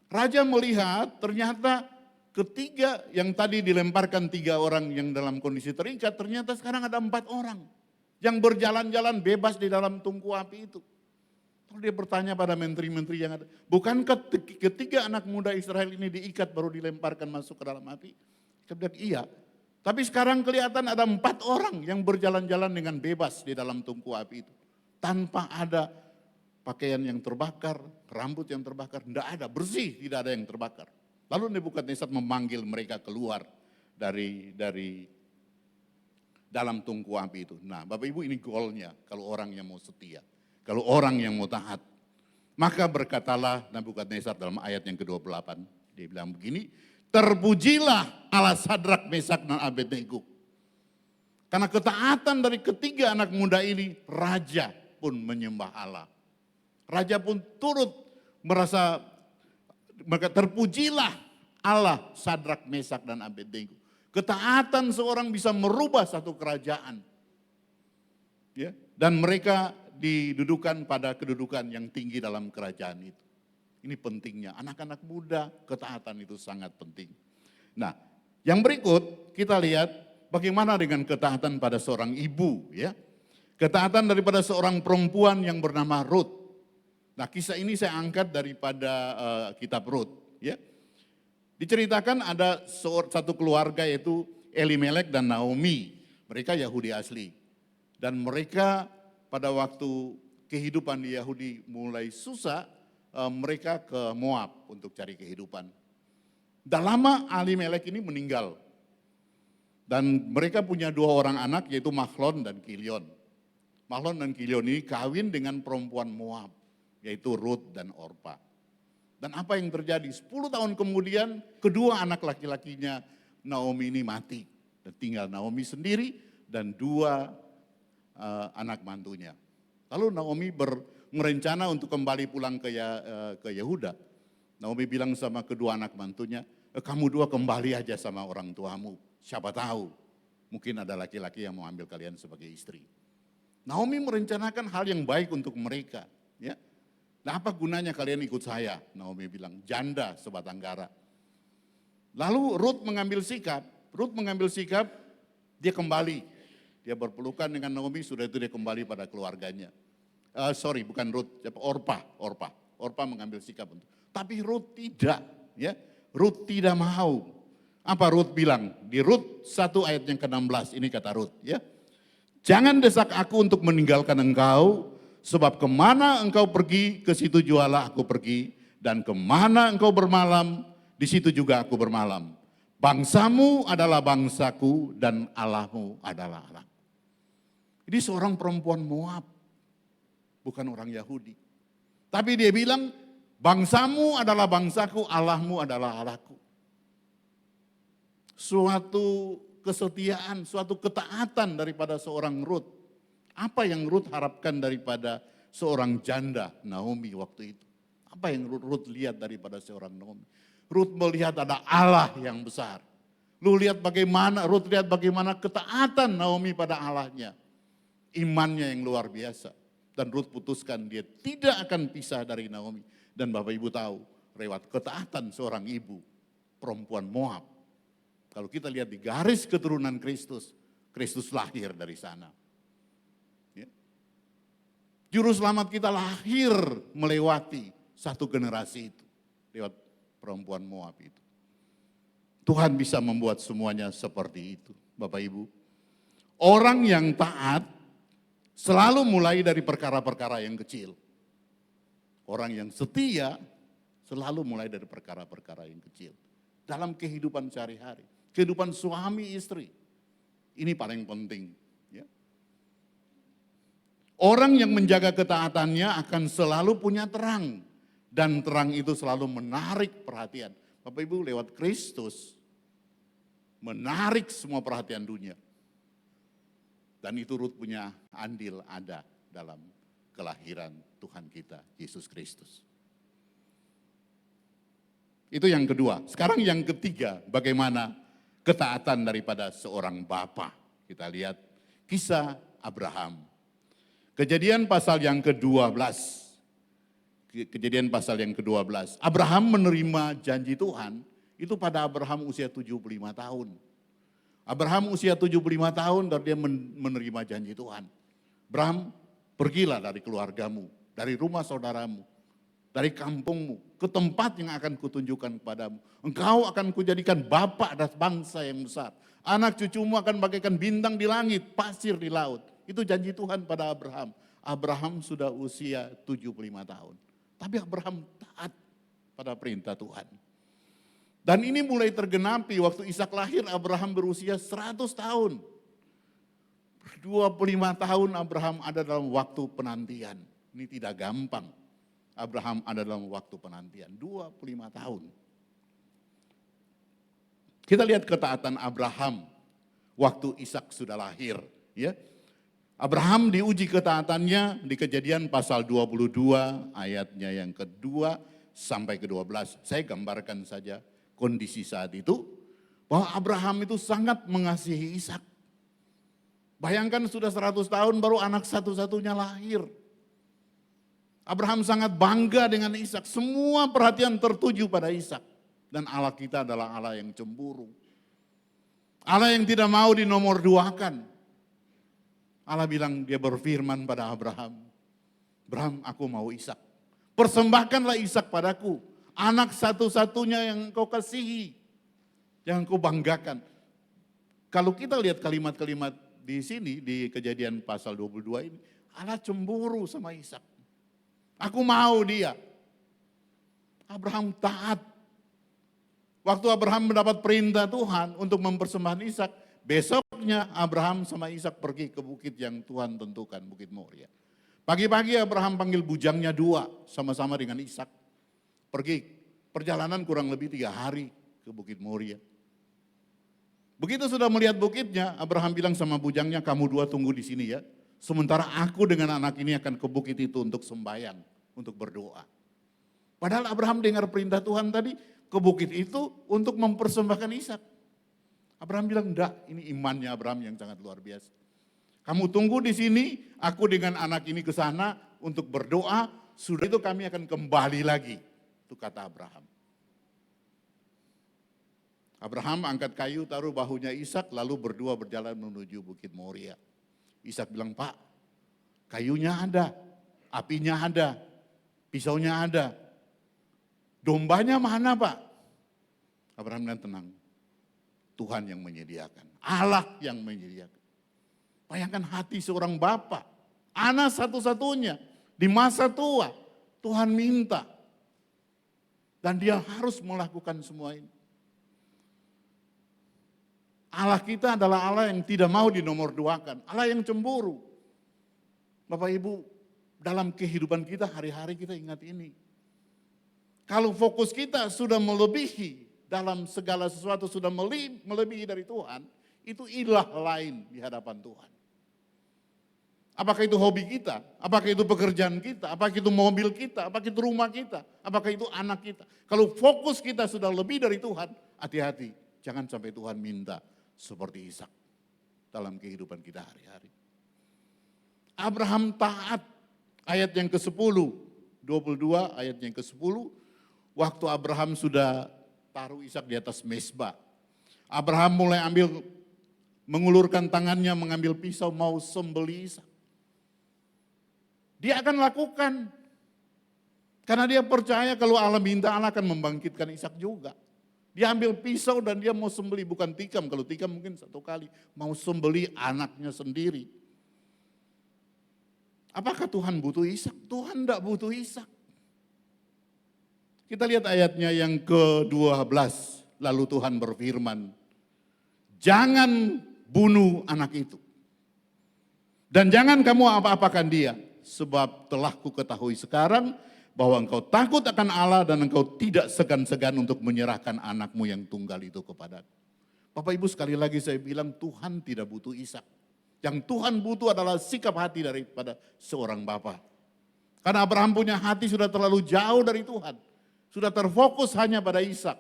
Raja melihat ternyata ketiga yang tadi dilemparkan 3 orang yang dalam kondisi terikat, ternyata sekarang ada 4 orang. Yang berjalan-jalan bebas di dalam tungku api itu. Kalau dia bertanya pada menteri-menteri yang ada, bukankah ketiga anak muda Israel ini diikat baru dilemparkan masuk ke dalam api? Dia bilang iya. Tapi sekarang kelihatan ada 4 orang yang berjalan-jalan dengan bebas di dalam tungku api itu. Tanpa ada pakaian yang terbakar, rambut yang terbakar, tidak ada, bersih, tidak ada yang terbakar. Lalu Nebukadnezar memanggil mereka keluar dari dalam tungku api itu. Nah, Bapak Ibu, ini goalnya kalau orang yang mau setia, kalau orang yang mau taat. Maka berkatalah Nebukadnezar dalam ayat yang ke-28, dia bilang begini, terpujilah Allah Sadrak, Mesak dan Abednego. Karena ketaatan dari ketiga anak muda ini, raja pun menyembah Allah. Raja pun turut merasa, maka terpujilah Allah Sadrak, Mesak dan Abednego. Ketaatan seorang bisa merubah satu kerajaan. Ya, dan mereka didudukan pada kedudukan yang tinggi dalam kerajaan itu. Ini pentingnya, anak-anak muda ketaatan itu sangat penting. Nah, yang berikut kita lihat bagaimana dengan ketaatan pada seorang ibu, ya. Ketaatan daripada seorang perempuan yang bernama Ruth. Nah, kisah ini saya angkat daripada kitab Ruth, ya. Diceritakan ada satu keluarga yaitu Elimelek dan Naomi. Mereka Yahudi asli. Dan mereka pada waktu kehidupan di Yahudi mulai susah, mereka ke Moab untuk cari kehidupan. Dah lama Elimelek ini meninggal. Dan mereka punya 2 orang anak yaitu Mahlon dan Kilion. Mahlon dan Kilion ini kawin dengan perempuan Moab yaitu Ruth dan Orpa. Dan apa yang terjadi? 10 tahun kemudian kedua anak laki-lakinya Naomi ini mati. Dan tinggal Naomi sendiri dan 2 anak mantunya. Lalu Naomi merencana untuk kembali pulang ke Yehuda. Naomi bilang sama kedua anak mantunya, kamu 2 kembali aja sama orang tuamu. Siapa tahu mungkin ada laki-laki yang mau ambil kalian sebagai istri. Naomi merencanakan hal yang baik untuk mereka. Ya. Nah, apa gunanya kalian ikut saya? Naomi bilang, janda sebatang kara. Lalu Ruth mengambil sikap, dia kembali. Dia berpelukan dengan Naomi, sudah itu dia kembali pada keluarganya. Bukan Ruth, Orpa mengambil sikap. Tapi Ruth tidak, ya. Ruth tidak mau. Apa Ruth bilang? Di Ruth 1 ayat yang ke-16, ini kata Ruth, ya. Jangan desak aku untuk meninggalkan engkau, sebab kemana engkau pergi, ke situ jualah aku pergi. Dan kemana engkau bermalam, di situ juga aku bermalam. Bangsamu adalah bangsaku dan Allahmu adalah Allahku. Ini seorang perempuan Moab, bukan orang Yahudi. Tapi dia bilang, bangsamu adalah bangsaku, Allahmu adalah Allahku. Suatu kesetiaan, suatu ketaatan daripada seorang Ruth. Apa yang Ruth harapkan daripada seorang janda Naomi waktu itu? Apa yang Ruth lihat daripada seorang Naomi? Ruth melihat ada Allah yang besar. Ruth lihat bagaimana ketaatan Naomi pada Allahnya. Imannya yang luar biasa. Dan Ruth putuskan dia tidak akan pisah dari Naomi. Dan Bapak Ibu tahu, lewat ketaatan seorang ibu, perempuan Moab. Kalau kita lihat di garis keturunan Kristus, Kristus lahir dari sana. Juru selamat kita lahir melewati satu generasi itu. Lewat perempuan Moab itu. Tuhan bisa membuat semuanya seperti itu. Bapak Ibu. Orang yang taat selalu mulai dari perkara-perkara yang kecil. Orang yang setia selalu mulai dari perkara-perkara yang kecil. Dalam kehidupan sehari-hari. Kehidupan suami istri. Ini paling penting. Orang yang menjaga ketaatannya akan selalu punya terang. Dan terang itu selalu menarik perhatian. Bapak Ibu, lewat Kristus menarik semua perhatian dunia. Dan itu Ruth punya andil ada dalam kelahiran Tuhan kita, Yesus Kristus. Itu yang kedua. Sekarang yang ketiga, bagaimana ketaatan daripada seorang bapa. Kita lihat kisah Abraham. Kejadian pasal yang ke-12. Kejadian pasal yang ke-12. Abraham menerima janji Tuhan, itu pada Abraham usia 75 tahun. Abraham usia 75 tahun dan dia menerima janji Tuhan. Abraham, pergilah dari keluargamu, dari rumah saudaramu, dari kampungmu, ke tempat yang akan kutunjukkan kepadamu. Engkau akan kujadikan bapak atas bangsa yang besar. Anak cucumu akan bagaikan bintang di langit, pasir di laut. Itu janji Tuhan pada Abraham. Abraham sudah usia 75 tahun. Tapi Abraham taat pada perintah Tuhan. Dan ini mulai tergenapi waktu Ishak lahir, Abraham berusia 100 tahun. 25 tahun Abraham ada dalam waktu penantian. Ini tidak gampang. Abraham ada dalam waktu penantian, 25 tahun. Kita lihat ketaatan Abraham waktu Ishak sudah lahir. Ya. Abraham diuji ketaatannya di Kejadian pasal 22 ayatnya yang kedua sampai ke-12. Saya gambarkan saja kondisi saat itu, bahwa Abraham itu sangat mengasihi Ishak. Bayangkan sudah 100 tahun baru anak satu-satunya lahir. Abraham sangat bangga dengan Ishak, semua perhatian tertuju pada Ishak. Dan Allah kita adalah Allah yang cemburu. Allah yang tidak mau dinomorduakan. Allah bilang, dia berfirman pada Abraham, Abraham, aku mau Ishak. Persembahkanlah Ishak padaku, anak satu-satunya yang kau kasihi, yang kau banggakan. Kalau kita lihat kalimat-kalimat di sini, di Kejadian pasal 22 ini, Allah cemburu sama Ishak. Aku mau dia. Abraham taat. Waktu Abraham mendapat perintah Tuhan untuk mempersembahkan Ishak, besoknya Abraham sama Ishak pergi ke bukit yang Tuhan tentukan, Bukit Moria. Pagi-pagi Abraham panggil bujangnya dua, sama-sama dengan Ishak. Pergi, perjalanan kurang lebih 3 hari ke Bukit Moria. Begitu sudah melihat bukitnya, Abraham bilang sama bujangnya, kamu dua tunggu di sini ya. Sementara aku dengan anak ini akan ke bukit itu untuk sembahyang, untuk berdoa. Padahal Abraham dengar perintah Tuhan tadi, ke bukit itu untuk mempersembahkan Ishak. Abraham bilang, enggak, ini imannya Abraham yang sangat luar biasa. Kamu tunggu di sini, aku dengan anak ini ke sana untuk berdoa, sudah itu kami akan kembali lagi. Itu kata Abraham. Abraham angkat kayu, taruh bahunya Ishak, lalu berdua berjalan menuju Bukit Moria. Ishak bilang, Pak, kayunya ada, apinya ada, pisaunya ada. Dombanya mana Pak? Abraham bilang, tenang, Tuhan yang menyediakan, Allah yang menyediakan. Bayangkan hati seorang bapak, anak satu-satunya di masa tua, Tuhan minta. Dan dia harus melakukan semua ini. Allah kita adalah Allah yang tidak mau dinomorduakan, Allah yang cemburu. Bapak Ibu, dalam kehidupan kita hari-hari kita ingat ini. Kalau fokus kita sudah melebihi dalam segala sesuatu, sudah melebihi dari Tuhan, itu ilah lain di hadapan Tuhan. Apakah itu hobi kita, apakah itu pekerjaan kita, apakah itu mobil kita, apakah itu rumah kita, apakah itu anak kita. Kalau fokus kita sudah lebih dari Tuhan, hati-hati, jangan sampai Tuhan minta seperti Ishak dalam kehidupan kita hari-hari. Abraham taat, ayat yang ke-10, 22 ayat yang ke-10, waktu Abraham sudah taruh Ishak di atas mezbah. Abraham mulai mengulurkan tangannya, mengambil pisau, mau sembelih Ishak. Dia akan lakukan. Karena dia percaya kalau Allah minta, Allah akan membangkitkan Ishak juga. Dia ambil pisau dan dia mau sembelih, bukan tikam. Kalau tikam mungkin 1 kali. Mau sembelih anaknya sendiri. Apakah Tuhan butuh Ishak? Tuhan tidak butuh Ishak. Kita lihat ayatnya yang ke-12. Lalu Tuhan berfirman, jangan bunuh anak itu. Dan jangan kamu apa-apakan dia. Sebab telah ku ketahui sekarang bahwa engkau takut akan Allah dan engkau tidak segan-segan untuk menyerahkan anakmu yang tunggal itu kepadaku. Bapak Ibu, sekali lagi saya bilang Tuhan tidak butuh Ishak. Yang Tuhan butuh adalah sikap hati daripada seorang bapa. Karena Abraham punya hati sudah terlalu jauh dari Tuhan. Sudah terfokus hanya pada Ishak.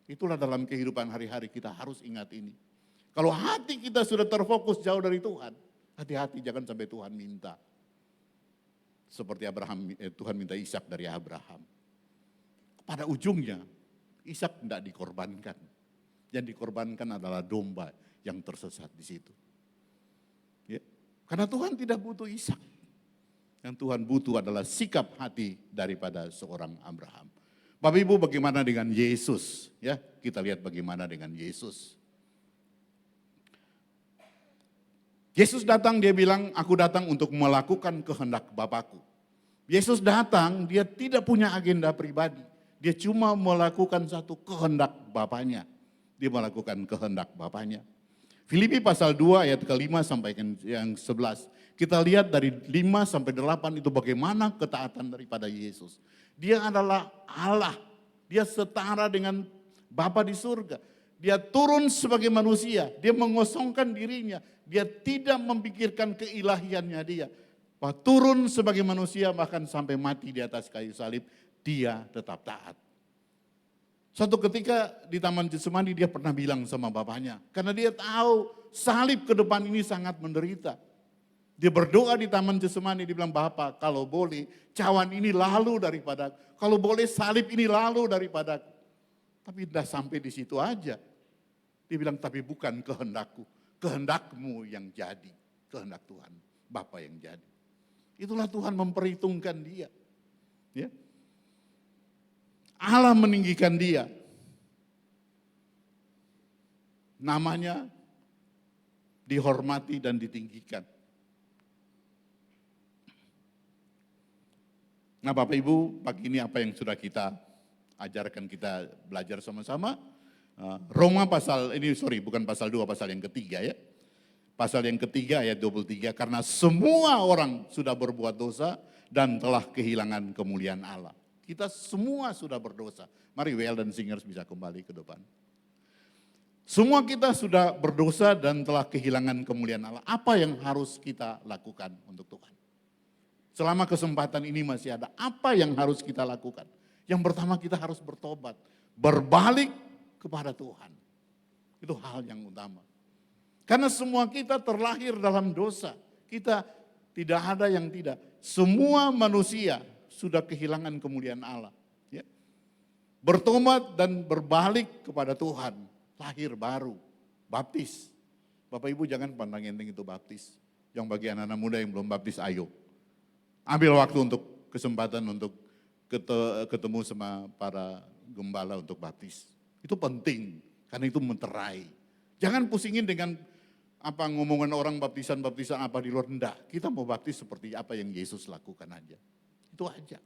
Itulah dalam kehidupan hari-hari kita harus ingat ini. Kalau hati kita sudah terfokus jauh dari Tuhan, hati-hati jangan sampai Tuhan minta. Seperti Tuhan minta Ishak dari Abraham. Pada ujungnya, Ishak tidak dikorbankan. Yang dikorbankan adalah domba yang tersesat di situ. Ya. Karena Tuhan tidak butuh Ishak. Yang Tuhan butuh adalah sikap hati daripada seorang Abraham. Bapak Ibu, bagaimana dengan Yesus? Ya, kita lihat bagaimana dengan Yesus. Yesus datang, dia bilang, aku datang untuk melakukan kehendak Bapakku. Yesus datang, dia tidak punya agenda pribadi. Dia cuma melakukan satu kehendak Bapaknya. Dia melakukan kehendak Bapaknya. Filipi pasal 2 ayat ke-5 sampai yang 11. Kita lihat dari 5 sampai 8 itu bagaimana ketaatan daripada Yesus. Dia adalah Allah. Dia setara dengan Bapa di surga. Dia turun sebagai manusia. Dia mengosongkan dirinya. Dia tidak memikirkan keilahiannya dia. Turun sebagai manusia bahkan sampai mati di atas kayu salib. Dia tetap taat. Suatu ketika di Taman Getsemani dia pernah bilang sama bapaknya. Karena dia tahu salib ke depan ini sangat menderita. Dia berdoa di Taman Getsemani, dia bilang, Bapa, kalau boleh cawan ini lalu daripada, kalau boleh salib ini lalu daripada. Tapi tidak sampai di situ aja. Dia bilang, tapi bukan kehendakku, kehendakmu yang jadi. Kehendak Tuhan, Bapa yang jadi. Itulah Tuhan memperhitungkan dia. Ya. Allah meninggikan dia. Namanya dihormati dan ditinggikan. Nah Bapak Ibu, pagi ini apa yang sudah kita ajarkan, kita belajar sama-sama. Roma pasal, bukan pasal 2, pasal yang ketiga ya. Pasal yang ketiga ayat 23, karena semua orang sudah berbuat dosa dan telah kehilangan kemuliaan Allah. Kita semua sudah berdosa. Mari WL dan Singers bisa kembali ke depan. Semua kita sudah berdosa dan telah kehilangan kemuliaan Allah. Apa yang harus kita lakukan untuk Tuhan? Selama kesempatan ini masih ada, apa yang harus kita lakukan? Yang pertama kita harus bertobat, berbalik kepada Tuhan. Itu hal yang utama. Karena semua kita terlahir dalam dosa. Kita tidak ada yang tidak. Semua manusia sudah kehilangan kemuliaan Allah. Ya. Bertobat dan berbalik kepada Tuhan. Lahir baru, baptis. Bapak Ibu jangan pandang enteng itu baptis. Yang bagi anak-anak muda yang belum baptis, ayo. Ambil waktu untuk kesempatan untuk ketemu sama para gembala untuk baptis. Itu penting, karena itu menterai. Jangan pusingin dengan apa ngomongan orang baptisan apa di luar. Enggak, kita mau baptis seperti apa yang Yesus lakukan aja. Itu aja.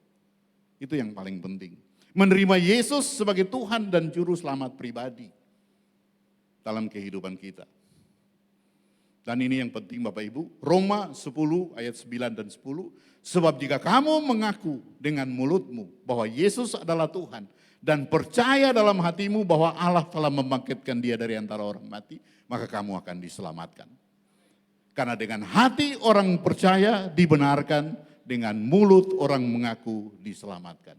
Itu yang paling penting. Menerima Yesus sebagai Tuhan dan Juru Selamat pribadi dalam kehidupan kita. Dan ini yang penting Bapak Ibu, Roma 10 ayat 9 dan 10. Sebab jika kamu mengaku dengan mulutmu bahwa Yesus adalah Tuhan dan percaya dalam hatimu bahwa Allah telah membangkitkan dia dari antara orang mati, maka kamu akan diselamatkan. Karena dengan hati orang percaya dibenarkan, dengan mulut orang mengaku diselamatkan.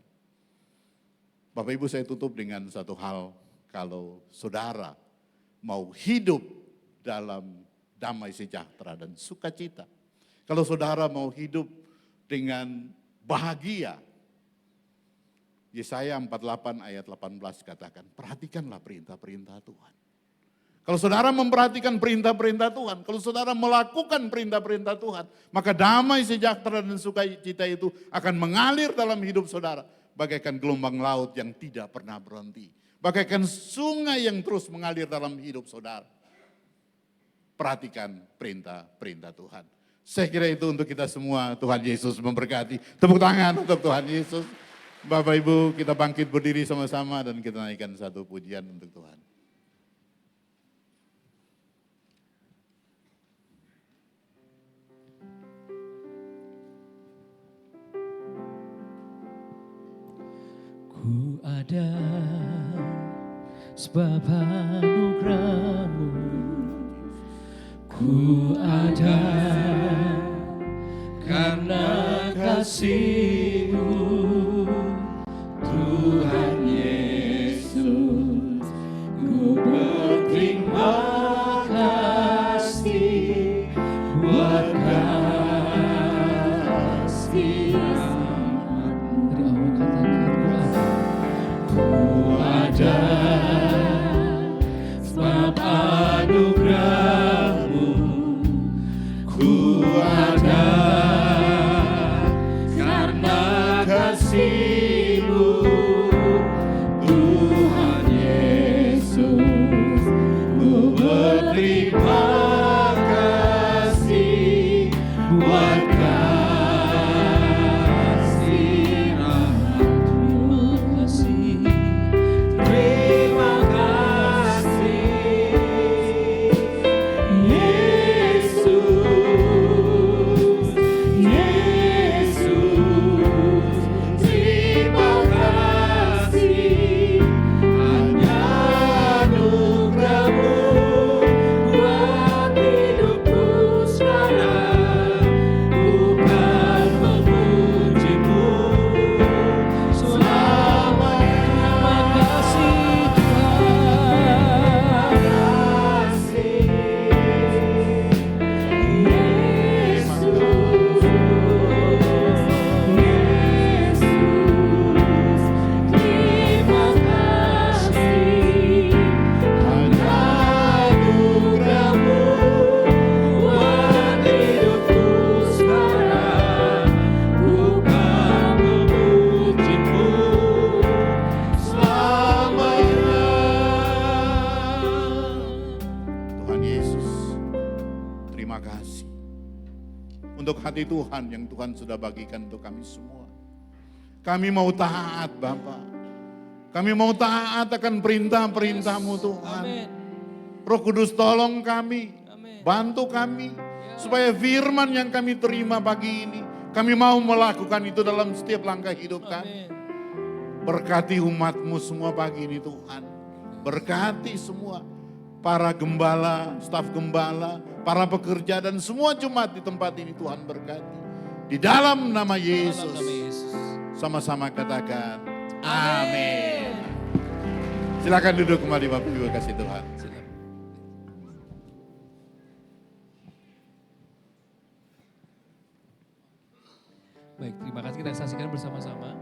Bapak Ibu saya tutup dengan satu hal, kalau saudara mau hidup dalam damai sejahtera dan sukacita. Kalau saudara mau hidup dengan bahagia, Yesaya 48 ayat 18 katakan, perhatikanlah perintah-perintah Tuhan. Kalau saudara memperhatikan perintah-perintah Tuhan, kalau saudara melakukan perintah-perintah Tuhan, maka damai sejahtera dan sukacita itu akan mengalir dalam hidup saudara. Bagaikan gelombang laut yang tidak pernah berhenti. Bagaikan sungai yang terus mengalir dalam hidup saudara. Perhatikan perintah-perintah Tuhan. Saya kira itu untuk kita semua. Tuhan Yesus memberkati. Tepuk tangan untuk Tuhan Yesus. Bapak Ibu kita bangkit berdiri sama-sama dan kita naikkan satu pujian untuk Tuhan. Ku ada sebab anugerah-Mu. Ku ada karena kasih-Mu, Tuhan Yesus. Ku berterima kasih buat kasih-Mu. Ku ada sebab anugerah-Mu. Ku ada untuk hati Tuhan yang Tuhan sudah bagikan untuk kami semua. Kami mau taat Bapa. Kami mau taat akan perintah-perintah-Mu Tuhan. Amin. Roh Kudus tolong kami, Amin. bantu kami. Supaya firman yang kami terima pagi ini, kami mau melakukan itu dalam setiap langkah hidup kami. Amin. Berkati umat-Mu semua pagi ini Tuhan. Berkati semua para gembala, staf gembala, para pekerja dan semua jemaat di tempat ini Tuhan berkati. Di dalam nama Yesus. Dalam nama Yesus. Sama-sama katakan amin. Silakan duduk kembali Bapak Ibu kasih Tuhan. Silakan. Baik, terima kasih kita saksikan bersama-sama.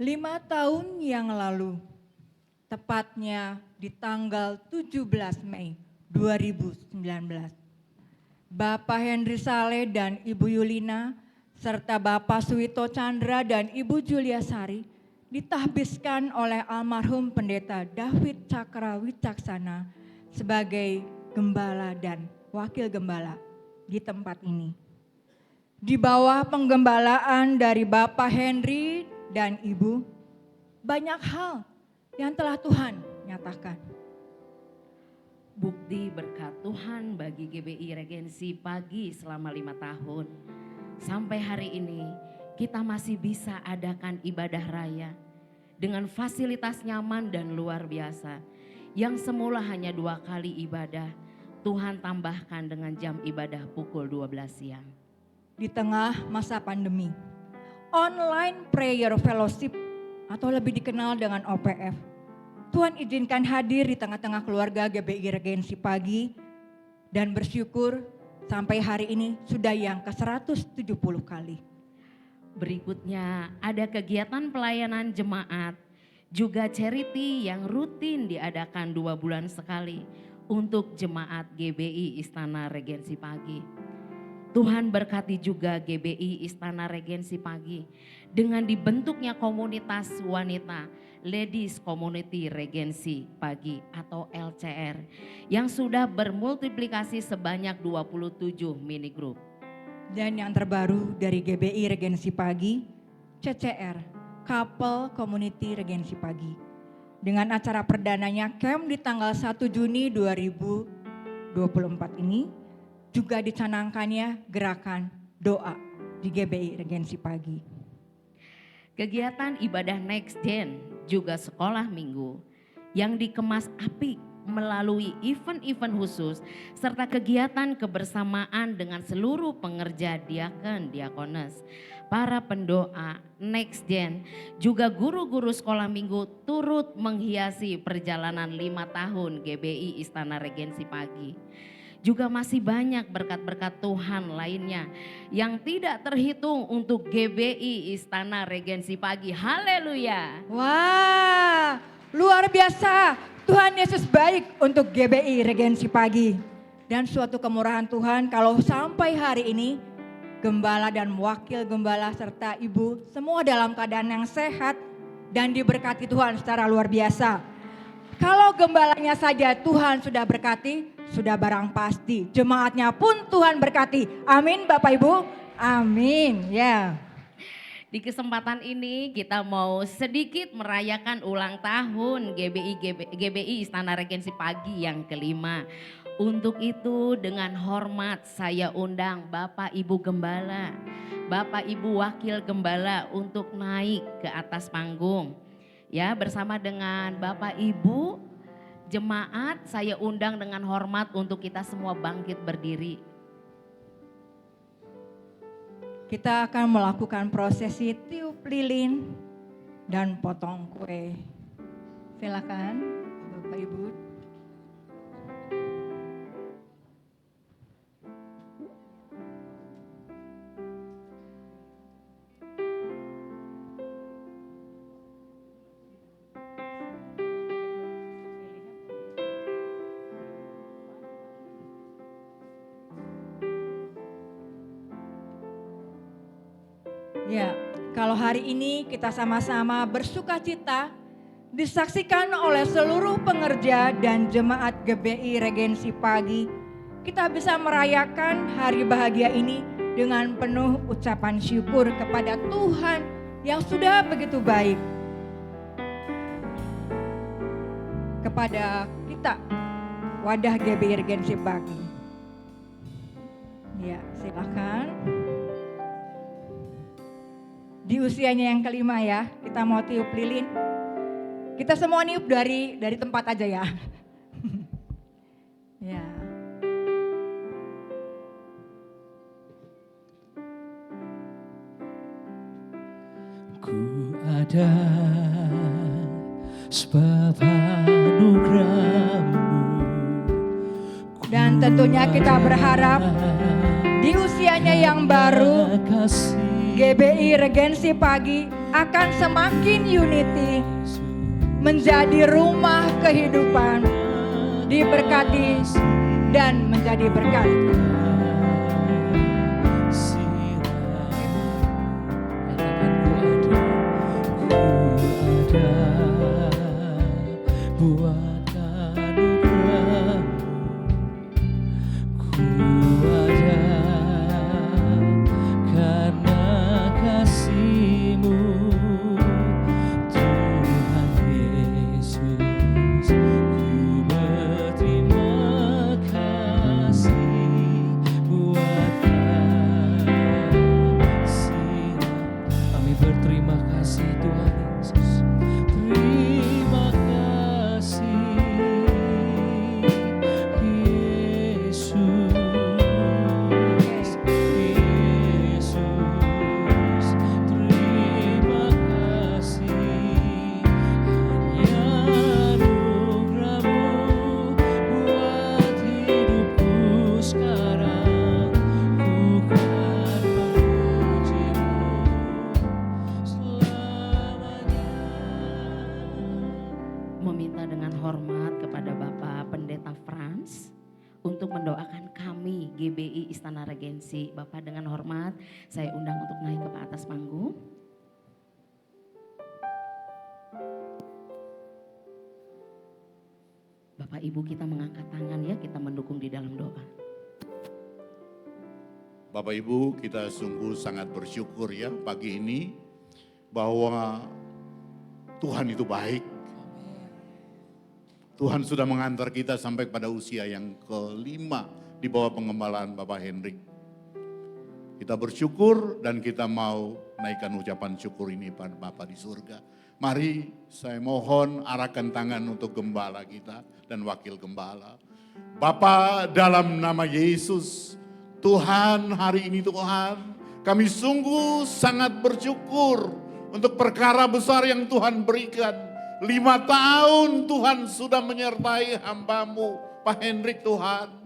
5 tahun yang lalu, tepatnya di tanggal 17 Mei 2019, Bapak Henry Saleh dan Ibu Yulina, serta Bapak Suwito Chandra dan Ibu Julia Sari ditahbiskan oleh almarhum Pendeta David Cakra Wicaksana sebagai gembala dan wakil gembala di tempat ini. Di bawah penggembalaan dari Bapak Henry dan Ibu, banyak hal yang telah Tuhan nyatakan. Bukti berkat Tuhan bagi GBI Regensi Pagi selama 5 tahun. Sampai hari ini kita masih bisa adakan ibadah raya dengan fasilitas nyaman dan luar biasa. Yang semula hanya 2 kali ibadah, Tuhan tambahkan dengan jam ibadah pukul 12 siang. Di tengah masa pandemi, online prayer fellowship atau lebih dikenal dengan OPF, Tuhan izinkan hadir di tengah-tengah keluarga GBI Regensi Pagi dan bersyukur sampai hari ini sudah yang ke-170 kali. Berikutnya ada kegiatan pelayanan jemaat, juga charity yang rutin diadakan 2 bulan sekali untuk jemaat GBI Istana Regensi Pagi. Tuhan berkati juga GBI Istana Regensi Pagi dengan dibentuknya komunitas wanita Ladies Community Regensi Pagi atau LCR yang sudah bermultiplikasi sebanyak 27 mini group. Dan yang terbaru dari GBI Regensi Pagi, CCR, Couple Community Regensi Pagi. Dengan acara perdananya camp di tanggal 1 Juni 2024 ini, juga dicanangkannya gerakan doa di GBI Regensi Pagi. Kegiatan ibadah Next Gen juga sekolah minggu yang dikemas apik melalui event-event khusus serta kegiatan kebersamaan dengan seluruh pengerja diaken, diakones, para pendoa Next Gen, juga guru-guru sekolah minggu turut menghiasi perjalanan 5 tahun GBI Istana Regensi Pagi. Juga masih banyak berkat-berkat Tuhan lainnya yang tidak terhitung untuk GBI Istana Regensi Pagi. Haleluya. Wah, luar biasa. Tuhan Yesus baik untuk GBI Regensi Pagi. Dan suatu kemurahan Tuhan kalau sampai hari ini gembala dan wakil gembala serta ibu semua dalam keadaan yang sehat dan diberkati Tuhan secara luar biasa. Kalau gembalanya saja Tuhan sudah berkati, sudah barang pasti jemaatnya pun Tuhan berkati. Amin Bapak Ibu, amin ya. Di kesempatan ini kita mau sedikit merayakan ulang tahun GBI Istana Regensi Pagi yang kelima. Untuk itu dengan hormat saya undang Bapak Ibu Gembala, Bapak Ibu Wakil Gembala untuk naik ke atas panggung. Ya, bersama dengan Bapak Ibu jemaat saya undang dengan hormat untuk kita semua bangkit berdiri. Kita akan melakukan prosesi tiup lilin dan potong kue. Silakan Bapak Ibu. Ya, kalau hari ini kita sama-sama bersuka cita disaksikan oleh seluruh pengerja dan jemaat GBI Regensi Pagi, kita bisa merayakan hari bahagia ini dengan penuh ucapan syukur kepada Tuhan yang sudah begitu baik kepada kita, wadah GBI Regensi Pagi. Ya, silakan. Di usianya yang kelima ya, kita mau tiup lilin. Kita semua niup dari tempat aja ya. Ya. Ku ada sebab anugerah-Mu. Dan tentunya kita berharap di usianya yang baru GBI Regensi Pagi akan semakin unity, menjadi rumah kehidupan, diberkati dan menjadi berkat. Buat anugerah-Mu, ku ada karena kasih-Mu, Tuhan Yesus. Ku berterima kasih buat kasih. Kami berterima kasih Tuhan Yesus. Terima kasih Yesus, Yesus. Terima kasih hanya anugerah-Mu buat hidupku sekarang. Ku kan memuji-Mu selamanya. Meminta dengan hormat kepada Bapak Pendeta Frans untuk mendoakan kami GBI Istana Regensi. Bapak dengan hormat saya undang untuk naik ke atas panggung. Bapak Ibu kita mengangkat tangan ya, kita mendukung di dalam doa. Bapak Ibu, kita sungguh sangat bersyukur ya pagi ini bahwa Tuhan itu baik. Tuhan sudah mengantar kita sampai pada usia yang kelima di bawah pengembalaan Bapak Hendrik. Kita bersyukur dan kita mau naikkan ucapan syukur ini pada Bapa di surga. Mari saya mohon arahkan tangan untuk gembala kita dan wakil gembala. Bapa, dalam nama Yesus, Tuhan, hari ini Tuhan, kami sungguh sangat bersyukur untuk perkara besar yang Tuhan berikan. 5 tahun Tuhan sudah menyertai hamba-Mu, Pak Hendrik Tuhan.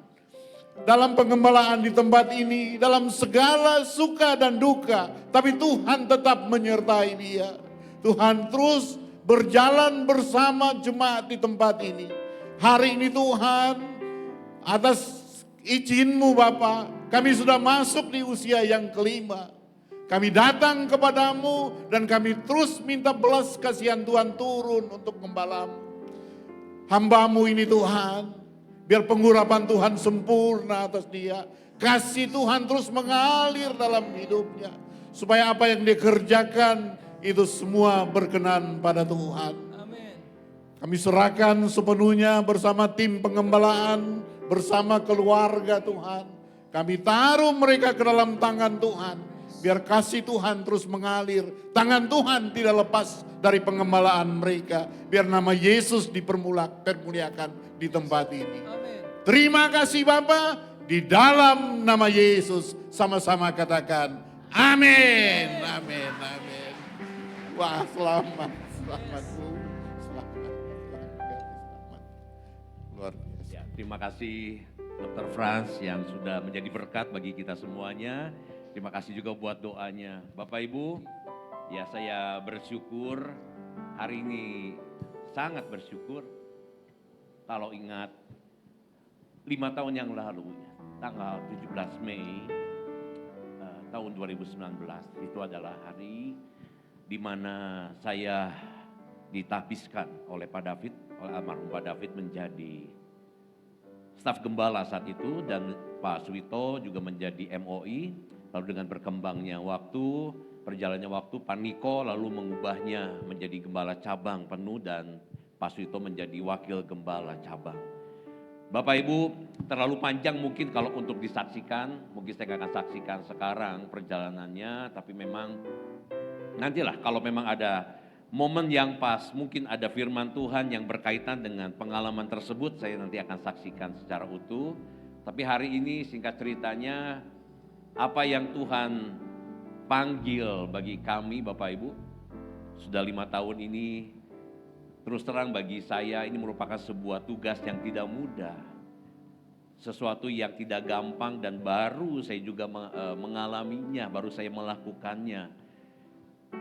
Dalam pengembalaan di tempat ini, dalam segala suka dan duka, tapi Tuhan tetap menyertai dia. Tuhan terus berjalan bersama jemaat di tempat ini. Hari ini Tuhan, atas izin-Mu Bapa, kami sudah masuk di usia yang kelima. Kami datang kepadamu dan kami terus minta belas kasihan Tuhan turun untuk gembala-Mu. Hamba-Mu ini Tuhan, biar pengurapan Tuhan sempurna atas dia. Kasih Tuhan terus mengalir dalam hidupnya. Supaya apa yang dia kerjakan itu semua berkenan pada Tuhan. Kami serahkan sepenuhnya bersama tim pengembalaan, bersama keluarga Tuhan. Kami taruh mereka ke dalam tangan Tuhan. Biar kasih Tuhan terus mengalir. Tangan Tuhan tidak lepas dari pengembalaan mereka. Biar nama Yesus dipermuliakan di tempat ini. Terima kasih Bapa. Di dalam nama Yesus sama-sama katakan amin. Amin. Amin. Wah, selamat. Selamat Bu. Selamat. Luar biasa. Ya, terima kasih Dr. Frans yang sudah menjadi berkat bagi kita semuanya. Terima kasih juga buat doanya. Bapak Ibu, ya saya bersyukur hari ini, sangat bersyukur. Kalau ingat 5 tahun yang lalu, tanggal 17 Mei tahun 2019, itu adalah hari di mana saya ditahbiskan oleh Pak David, oleh almarhum Pak David menjadi staf gembala saat itu, dan Pak Suwito juga menjadi MOI. Lalu dengan berkembangnya waktu, perjalannya waktu, Pak Niko lalu mengubahnya menjadi gembala cabang penuh dan Pak Suwito menjadi wakil gembala cabang. Bapak Ibu, terlalu panjang mungkin kalau untuk disaksikan, mungkin saya akan saksikan sekarang perjalanannya, tapi memang nantilah kalau memang ada momen yang pas, mungkin ada firman Tuhan yang berkaitan dengan pengalaman tersebut, saya nanti akan saksikan secara utuh. Tapi hari ini singkat ceritanya, apa yang Tuhan panggil bagi kami Bapak Ibu, sudah 5 tahun ini, terus terang bagi saya ini merupakan sebuah tugas yang tidak mudah. Sesuatu yang tidak gampang dan baru saya juga mengalaminya, baru saya melakukannya.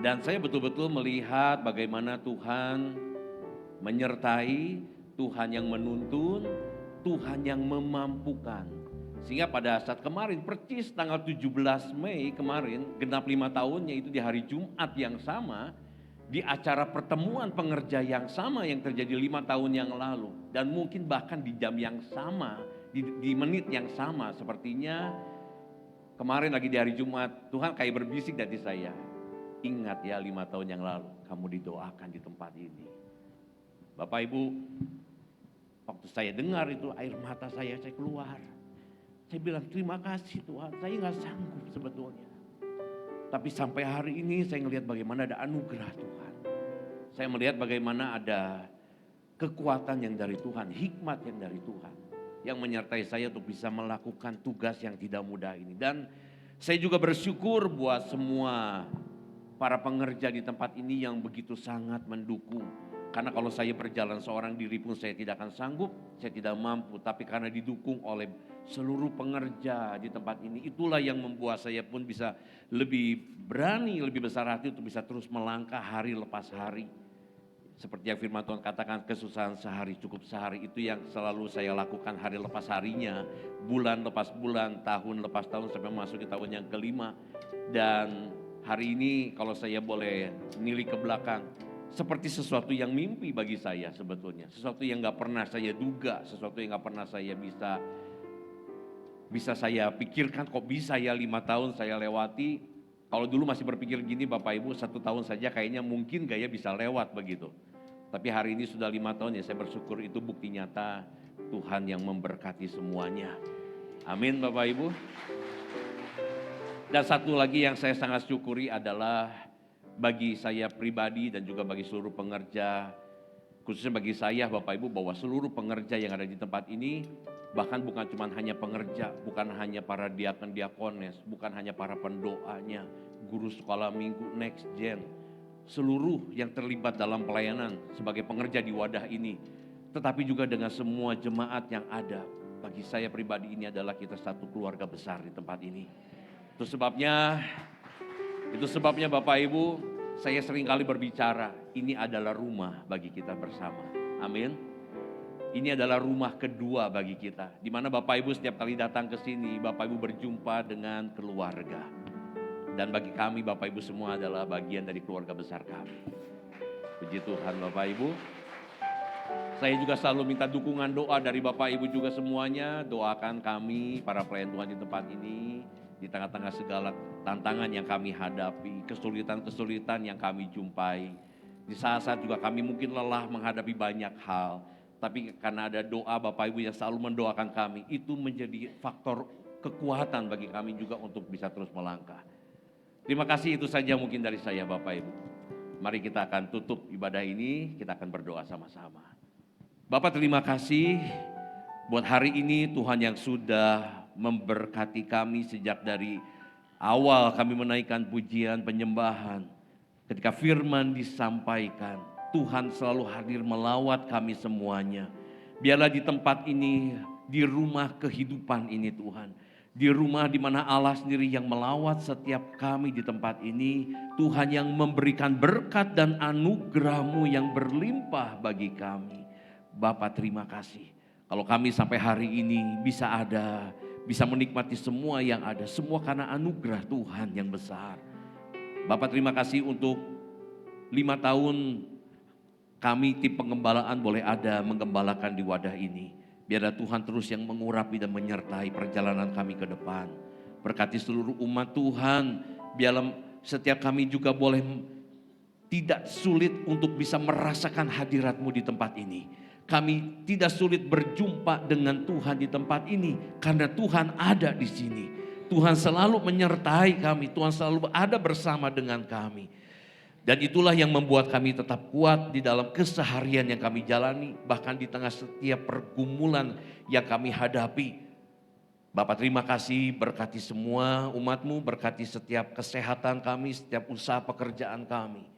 Dan saya betul-betul melihat bagaimana Tuhan menyertai, Tuhan yang menuntun, Tuhan yang memampukan. Sehingga pada saat kemarin, percis tanggal 17 Mei kemarin, genap 5 tahunnya itu di hari Jumat yang sama, di acara pertemuan pengerja yang sama yang terjadi 5 tahun yang lalu. Dan mungkin bahkan di jam yang sama, di menit yang sama, sepertinya kemarin lagi di hari Jumat, Tuhan kayak berbisik dari saya. Ingat ya 5 tahun yang lalu, kamu didoakan di tempat ini. Bapak Ibu, waktu saya dengar itu air mata saya keluar. Saya bilang terima kasih Tuhan, saya nggak sanggup sebetulnya. Tapi sampai hari ini saya melihat bagaimana ada anugerah Tuhan. Saya melihat bagaimana ada kekuatan yang dari Tuhan, hikmat yang dari Tuhan. Yang menyertai saya untuk bisa melakukan tugas yang tidak mudah ini. Dan saya juga bersyukur buat semua para pengerja di tempat ini yang begitu sangat mendukung. Karena kalau saya berjalan seorang diri pun saya tidak akan sanggup, saya tidak mampu. Tapi karena didukung oleh seluruh pengerja di tempat ini, itulah yang membuat saya pun bisa lebih berani, lebih besar hati untuk bisa terus melangkah hari lepas hari. Seperti yang firman Tuhan katakan, kesusahan sehari cukup sehari, itu yang selalu saya lakukan hari lepas harinya, bulan lepas bulan, tahun lepas tahun sampai masuk ke tahun yang kelima. Dan hari ini kalau saya boleh nilik ke belakang, seperti sesuatu yang mimpi bagi saya sebetulnya. Sesuatu yang gak pernah saya duga, sesuatu yang gak pernah saya bisa saya pikirkan, kok bisa ya 5 tahun saya lewati. Kalau dulu masih berpikir gini Bapak Ibu, 1 tahun saja kayaknya mungkin gak ya bisa lewat begitu. Tapi hari ini sudah 5 tahun ya, saya bersyukur itu bukti nyata Tuhan yang memberkati semuanya. Amin Bapak Ibu. Dan satu lagi yang saya sangat syukuri adalah bagi saya pribadi dan juga bagi seluruh pengerja, khususnya bagi saya Bapak Ibu, bahwa seluruh pengerja yang ada di tempat ini, bahkan bukan cuma hanya pengerja, bukan hanya para diakon diakones, bukan hanya para pendoanya, guru sekolah minggu, next gen, seluruh yang terlibat dalam pelayanan sebagai pengerja di wadah ini, tetapi juga dengan semua jemaat yang ada. Bagi saya pribadi ini adalah kita satu keluarga besar di tempat ini. Itu sebabnya Bapak Ibu, saya seringkali berbicara, ini adalah rumah bagi kita bersama. Amin. Ini adalah rumah kedua bagi kita. Di mana Bapak Ibu setiap kali datang ke sini, Bapak Ibu berjumpa dengan keluarga. Dan bagi kami Bapak Ibu semua adalah bagian dari keluarga besar kami. Puji Tuhan Bapak Ibu. Saya juga selalu minta dukungan doa dari Bapak Ibu juga semuanya. Doakan kami para pelayan Tuhan di tempat ini. Di tengah-tengah segala tantangan yang kami hadapi, kesulitan-kesulitan yang kami jumpai. Di saat-saat juga kami mungkin lelah menghadapi banyak hal. Tapi karena ada doa Bapak Ibu yang selalu mendoakan kami, itu menjadi faktor kekuatan bagi kami juga untuk bisa terus melangkah. Terima kasih, itu saja mungkin dari saya Bapak Ibu. Mari kita akan tutup ibadah ini, kita akan berdoa sama-sama. Bapak terima kasih buat hari ini Tuhan yang sudah memberkati kami sejak dari awal kami menaikkan pujian penyembahan. Ketika firman disampaikan, Tuhan selalu hadir melawat kami semuanya. Biarlah di tempat ini, di rumah kehidupan ini Tuhan. Di rumah di mana Allah sendiri yang melawat setiap kami di tempat ini. Tuhan yang memberikan berkat dan anugerah-Mu yang berlimpah bagi kami. Bapa terima kasih. Kalau kami sampai hari ini bisa menikmati semua yang ada, semua karena anugerah Tuhan yang besar. Bapak terima kasih untuk 5 tahun kami tim pengembalaan boleh ada menggembalakan di wadah ini. Biarlah Tuhan terus yang mengurapi dan menyertai perjalanan kami ke depan. Berkati seluruh umat Tuhan, biarlah setiap kami juga boleh tidak sulit untuk bisa merasakan hadirat-Mu di tempat ini. Kami tidak sulit berjumpa dengan Tuhan di tempat ini karena Tuhan ada di sini. Tuhan selalu menyertai kami, Tuhan selalu ada bersama dengan kami. Dan itulah yang membuat kami tetap kuat di dalam keseharian yang kami jalani, bahkan di tengah setiap pergumulan yang kami hadapi. Bapak terima kasih, berkati semua umat-Mu, berkati setiap kesehatan kami, setiap usaha pekerjaan kami.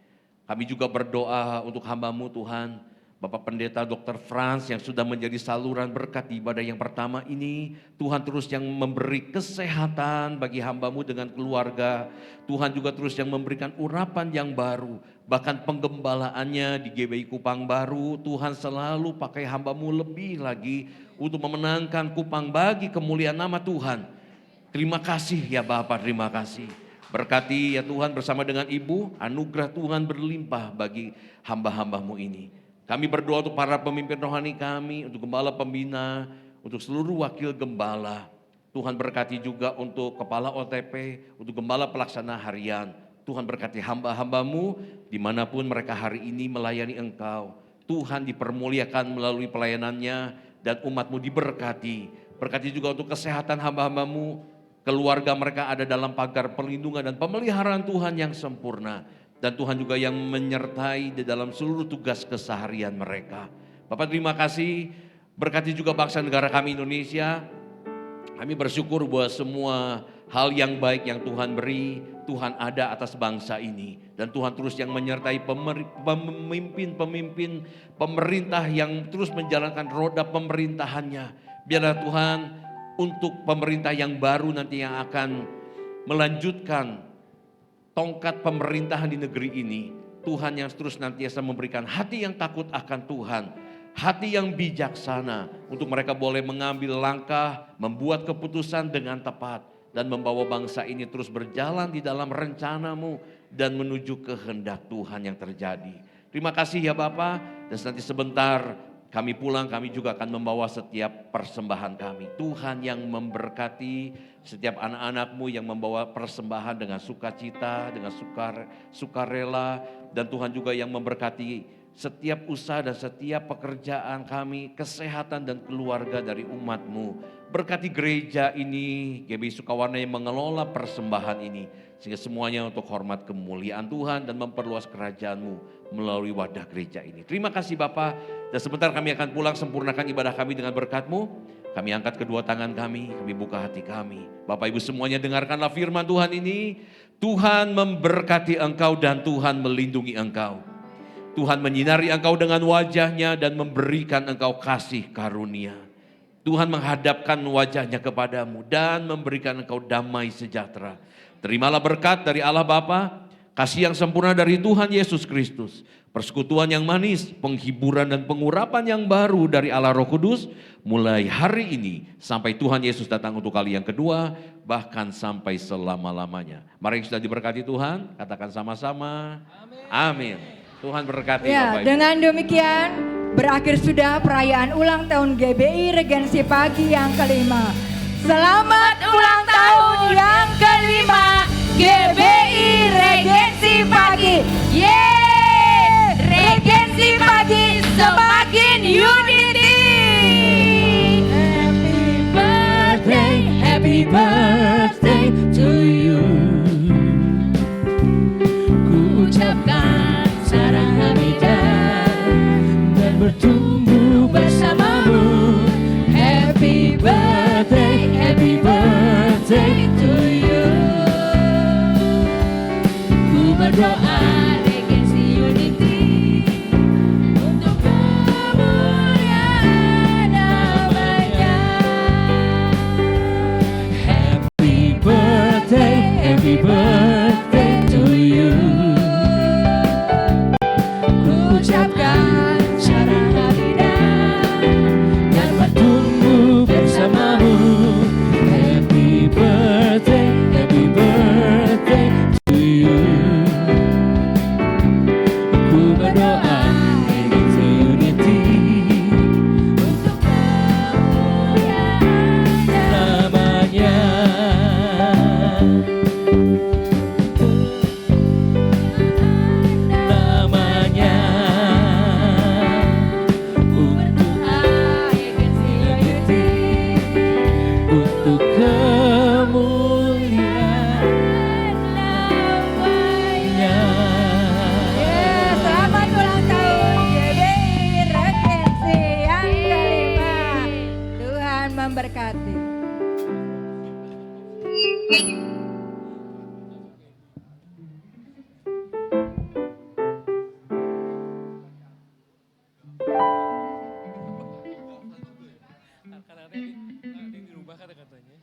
Kami juga berdoa untuk hamba-Mu Tuhan, Bapak Pendeta Dr. Franz yang sudah menjadi saluran berkat di ibadah yang pertama ini. Tuhan terus yang memberi kesehatan bagi hamba-Mu dengan keluarga. Tuhan juga terus yang memberikan urapan yang baru. Bahkan penggembalaannya di GBI Kupang Baru, Tuhan selalu pakai hamba-Mu lebih lagi untuk memenangkan Kupang bagi kemuliaan nama Tuhan. Terima kasih ya Bapak, terima kasih. Berkati ya Tuhan bersama dengan Ibu, anugerah Tuhan berlimpah bagi hamba-hamba-Mu ini. Kami berdoa untuk para pemimpin rohani kami, untuk gembala pembina, untuk seluruh wakil gembala. Tuhan berkati juga untuk kepala OTP, untuk gembala pelaksana harian. Tuhan berkati hamba-hamba-Mu dimanapun mereka hari ini melayani Engkau. Tuhan dipermuliakan melalui pelayanannya dan umat-Mu diberkati. Berkati juga untuk kesehatan hamba-hamba-Mu, keluarga mereka ada dalam pagar perlindungan dan pemeliharaan Tuhan yang sempurna. Dan Tuhan juga yang menyertai di dalam seluruh tugas keseharian mereka. Bapak terima kasih, berkati juga bangsa negara kami Indonesia. Kami bersyukur bahwa semua hal yang baik yang Tuhan beri, Tuhan ada atas bangsa ini. Dan Tuhan terus yang menyertai pemimpin-pemimpin pemerintah yang terus menjalankan roda pemerintahannya. Biarlah Tuhan untuk pemerintah yang baru nanti yang akan melanjutkan tongkat pemerintahan di negeri ini, Tuhan yang terus nantiasa memberikan hati yang takut akan Tuhan, hati yang bijaksana untuk mereka boleh mengambil langkah, membuat keputusan dengan tepat, dan membawa bangsa ini terus berjalan di dalam rencana-Mu dan menuju kehendak Tuhan yang terjadi. Terima kasih ya Bapak, dan nanti sebentar kami pulang, kami juga akan membawa setiap persembahan kami. Tuhan yang memberkati setiap anak-anak-Mu yang membawa persembahan dengan sukacita, dengan sukarela. Dan Tuhan juga yang memberkati setiap usaha dan setiap pekerjaan kami, kesehatan dan keluarga dari umat-Mu. Berkati gereja ini, GBI Sukawarna yang mengelola persembahan ini. Sehingga semuanya untuk hormat kemuliaan Tuhan dan memperluas kerajaan-Mu melalui wadah gereja ini. Terima kasih Bapak. Dan sebentar kami akan pulang sempurnakan ibadah kami dengan berkat-Mu. Kami angkat kedua tangan kami buka hati kami. Bapak Ibu semuanya dengarkanlah firman Tuhan ini. Tuhan memberkati engkau dan Tuhan melindungi engkau. Tuhan menyinari engkau dengan wajahnya dan memberikan engkau kasih karunia. Tuhan menghadapkan wajahnya kepadamu dan memberikan engkau damai sejahtera. Terimalah berkat dari Allah Bapa, kasih yang sempurna dari Tuhan Yesus Kristus, persekutuan yang manis, penghiburan dan pengurapan yang baru dari Allah Roh Kudus, mulai hari ini sampai Tuhan Yesus datang untuk kali yang kedua, bahkan sampai selama-lamanya. Mari yang sudah diberkati Tuhan, katakan sama-sama, amin. Tuhan berkati Ya, Bapak Ibu. dengan demikian berakhir sudah perayaan ulang tahun GBI Regensi Pagi yang kelima. Selamat ulang tahun yang kelima GBI Regensi Pagi. Yeay! Regensi Pagi semakin unity. Happy birthday to you. Ku ucapkan sarang hamidah dan bertumbuh bersamamu. Happy birthday to you. Ku berdoa Regensi Unity untuk kemuliaan namanya. Happy birthday to you. Ku ucapkan sarang hamidah dan bertumbuh bersamamu. Happy birthday to you. Ku berdoa Regensi Unity untuk kemuliaan namanya. Namanya untuk Regensi Unity untuk kemuliaan namanya. Ya, selamat ulang tahun GBI Regensi yang kelima. Tuhan memberkati. kata-katanya?